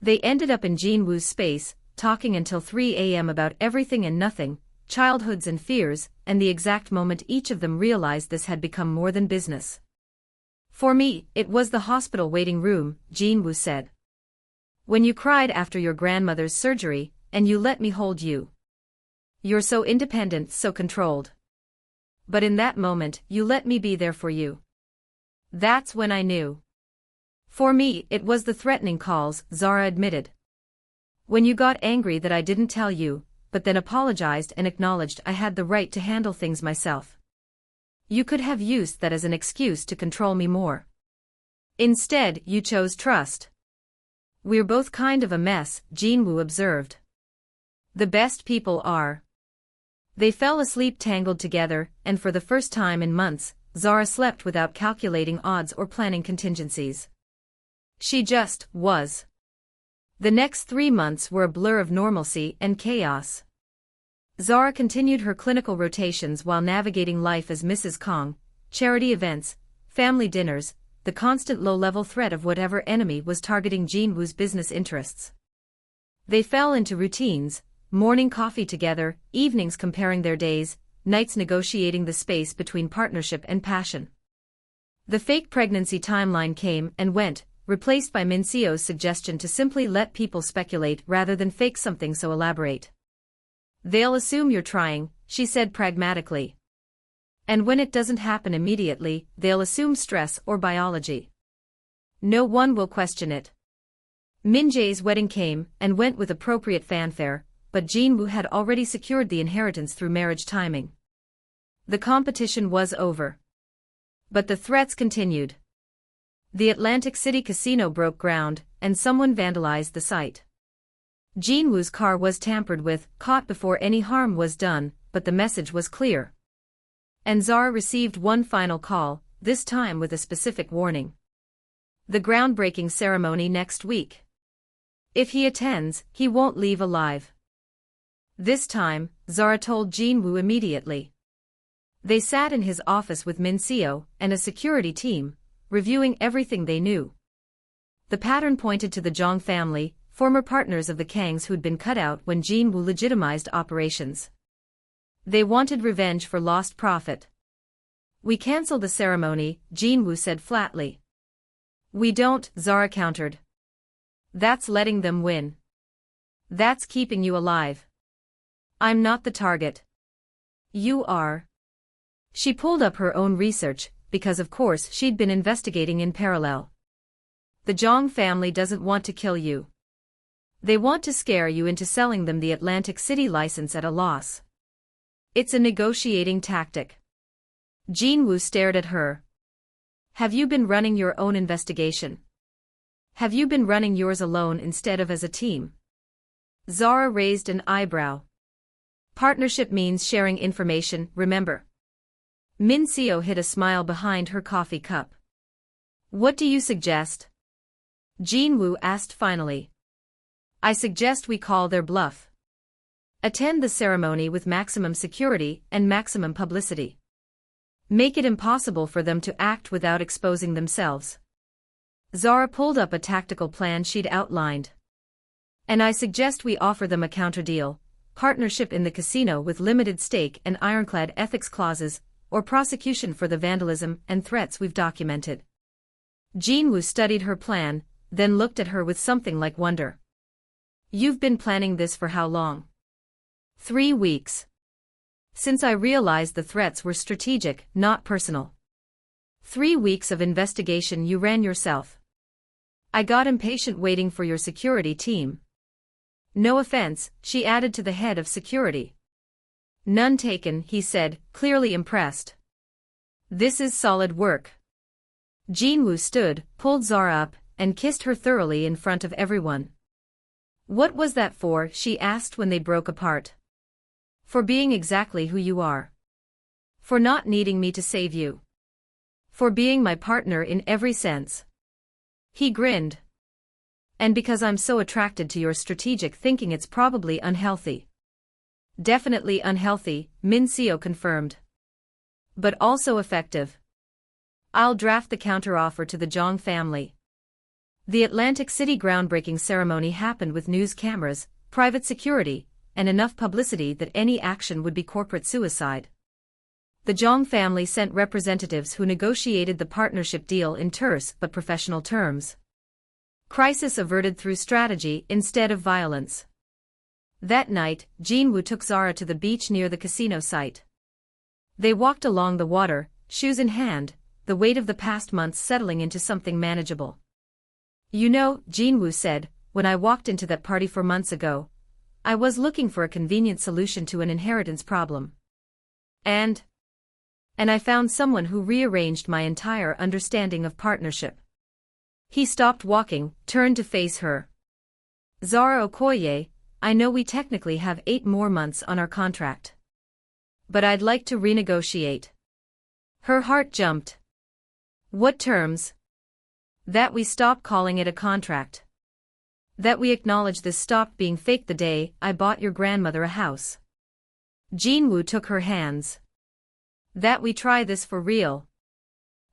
They ended up in Jin-Woo's space, talking until 3 a.m. about everything and nothing, childhoods and fears, and the exact moment each of them realized this had become more than business. For me, it was the hospital waiting room, Jin-Woo said. When you cried after your grandmother's surgery, and you let me hold you. You're so independent, so controlled. But in that moment, you let me be there for you. That's when I knew. For me, it was the threatening calls, Zara admitted. When you got angry that I didn't tell you, but then apologized and acknowledged I had the right to handle things myself. You could have used that as an excuse to control me more. Instead, you chose trust. We're both kind of a mess, Jin-Woo observed. The best people are. They fell asleep tangled together, and for the first time in months, Zara slept without calculating odds or planning contingencies. She just was. The next 3 months were a blur of normalcy and chaos. Zara continued her clinical rotations while navigating life as Mrs. Kang, charity events, family dinners, the constant low-level threat of whatever enemy was targeting Jin-Woo's business interests. They fell into routines, morning coffee together, evenings comparing their days, nights negotiating the space between partnership and passion. The fake pregnancy timeline came and went, replaced by Min Seo's suggestion to simply let people speculate rather than fake something so elaborate. "They'll assume you're trying," she said pragmatically. "And when it doesn't happen immediately, they'll assume stress or biology. No one will question it." Min Jae's wedding came and went with appropriate fanfare, but Jin-Woo had already secured the inheritance through marriage timing. The competition was over. But the threats continued. The Atlantic City casino broke ground, and someone vandalized the site. Jin-Woo's car was tampered with, caught before any harm was done, but the message was clear. And Zara received one final call, this time with a specific warning. The groundbreaking ceremony next week. If he attends, he won't leave alive. This time, Zara told Jin-Woo immediately. They sat in his office with Min Seo and a security team, reviewing everything they knew. The pattern pointed to the Jong family, former partners of the Kangs who'd been cut out when Jin-Woo legitimized operations. They wanted revenge for lost profit. "We cancel the ceremony," Jin-Woo said flatly. "We don't," Zara countered. "That's letting them win. That's keeping you alive. I'm not the target. You are." She pulled up her own research, because of course she'd been investigating in parallel. The Jong family doesn't want to kill you. They want to scare you into selling them the Atlantic City license at a loss. It's a negotiating tactic. Jin-Woo stared at her. "Have you been running your own investigation? Have you been running yours alone instead of as a team?" Zara raised an eyebrow. "Partnership means sharing information, remember?" Min Seo hid a smile behind her coffee cup. "What do you suggest?" Jin-Woo asked finally. "I suggest we call their bluff. Attend the ceremony with maximum security and maximum publicity. Make it impossible for them to act without exposing themselves." Zara pulled up a tactical plan she'd outlined. "And I suggest we offer them a counter-deal, partnership in the casino with limited stake and ironclad ethics clauses, or prosecution for the vandalism and threats we've documented." Jin-Woo studied her plan, then looked at her with something like wonder. "You've been planning this for how long?" 3 weeks. Since I realized the threats were strategic, not personal." 3 weeks of investigation you ran yourself. I got impatient waiting for your security team. No offense, she added to the head of security. "None taken," he said, clearly impressed. "This is solid work." Jin-Woo stood, pulled Zara up, and kissed her thoroughly in front of everyone. "What was that for?" she asked when they broke apart. "For being exactly who you are. For not needing me to save you. For being my partner in every sense." He grinned. "And because I'm so attracted to your strategic thinking, it's probably unhealthy." "Definitely unhealthy," Min Seo confirmed. "But also effective. I'll draft the counteroffer to the Jong family." The Atlantic City groundbreaking ceremony happened with news cameras, private security, and enough publicity that any action would be corporate suicide. The Jong family sent representatives who negotiated the partnership deal in terse but professional terms. Crisis averted through strategy instead of violence. That night, Jin-Woo took Zara to the beach near the casino site. They walked along the water, shoes in hand, the weight of the past months settling into something manageable. "You know," Jin-Woo said, "when I walked into that party 4 months ago, I was looking for a convenient solution to an inheritance problem. And I found someone who rearranged my entire understanding of partnership." He stopped walking, turned to face her. "Zara Okoye, I know we technically have 8 more months on our contract. But I'd like to renegotiate." Her heart jumped. "What terms?" "That we stop calling it a contract. That we acknowledge this stopped being fake the day I bought your grandmother a house." Jin-Woo took her hands. "That we try this for real.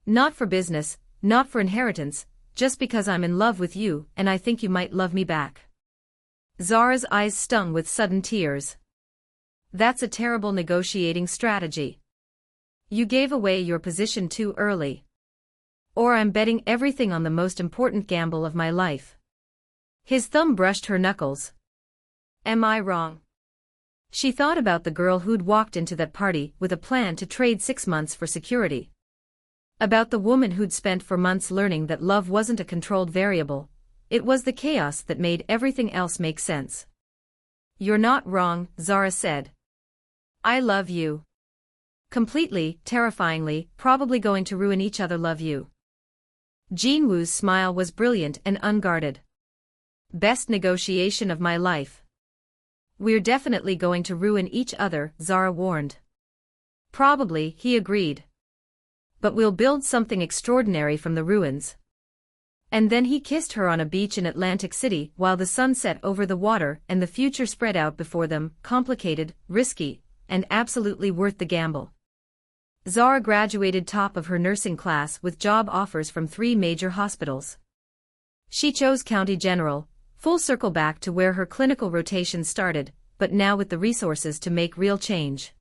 Not for business, not for inheritance, just because I'm in love with you and I think you might love me back." Zara's eyes stung with sudden tears. That's a terrible negotiating strategy. You gave away your position too early. Or I'm betting everything on the most important gamble of my life. His thumb brushed her knuckles. Am I wrong? She thought about the girl who'd walked into that party with a plan to trade 6 months for security. About the woman who'd spent for months learning that love wasn't a controlled variable, it was the chaos that made everything else make sense. You're not wrong, Zara said. I love you. Completely, terrifyingly, probably going to ruin each other. Love you. Jin-Woo's smile was brilliant and unguarded. Best negotiation of my life. We're definitely going to ruin each other, Zara warned. Probably, he agreed. But we'll build something extraordinary from the ruins. And then he kissed her on a beach in Atlantic City while the sun set over the water and the future spread out before them, complicated, risky, and absolutely worth the gamble. Zara graduated top of her nursing class with job offers from 3 major hospitals. She chose County General, full circle back to where her clinical rotation started, but now with the resources to make real change.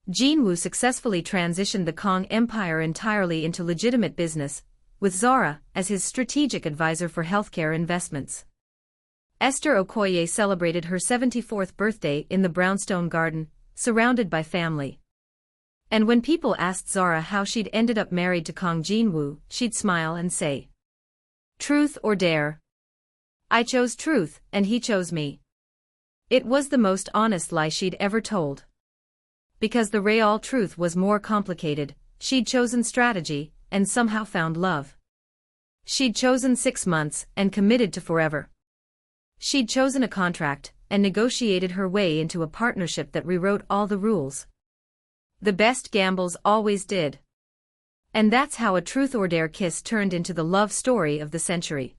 Jin-Woo successfully transitioned the Kang Empire entirely into legitimate business, with Zara as his strategic advisor for healthcare investments. Esther Okoye celebrated her 74th birthday in the brownstone garden, surrounded by family. And when people asked Zara how she'd ended up married to Kang Jin-Woo, she'd smile and say, "Truth or dare? I chose truth, and he chose me." It was the most honest lie she'd ever told. Because the real truth was more complicated, she'd chosen strategy, and somehow found love. She'd chosen 6 months, and committed to forever. She'd chosen a contract, and negotiated her way into a partnership that rewrote all the rules. The best gambles always did. And that's how a truth or dare kiss turned into the love story of the century.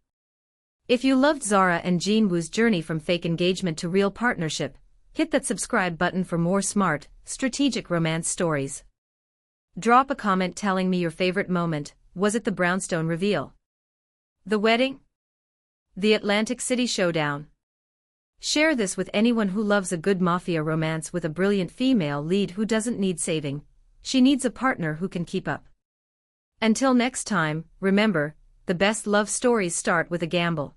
If you loved Zara and Jin-Woo's journey from fake engagement to real partnership, hit that subscribe button for more smart, strategic romance stories. Drop a comment telling me your favorite moment. Was it the brownstone reveal? The wedding? The Atlantic City showdown? Share this with anyone who loves a good mafia romance with a brilliant female lead who doesn't need saving. She needs a partner who can keep up. Until next time, remember, the best love stories start with a gamble.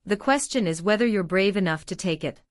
The question is whether you're brave enough to take it.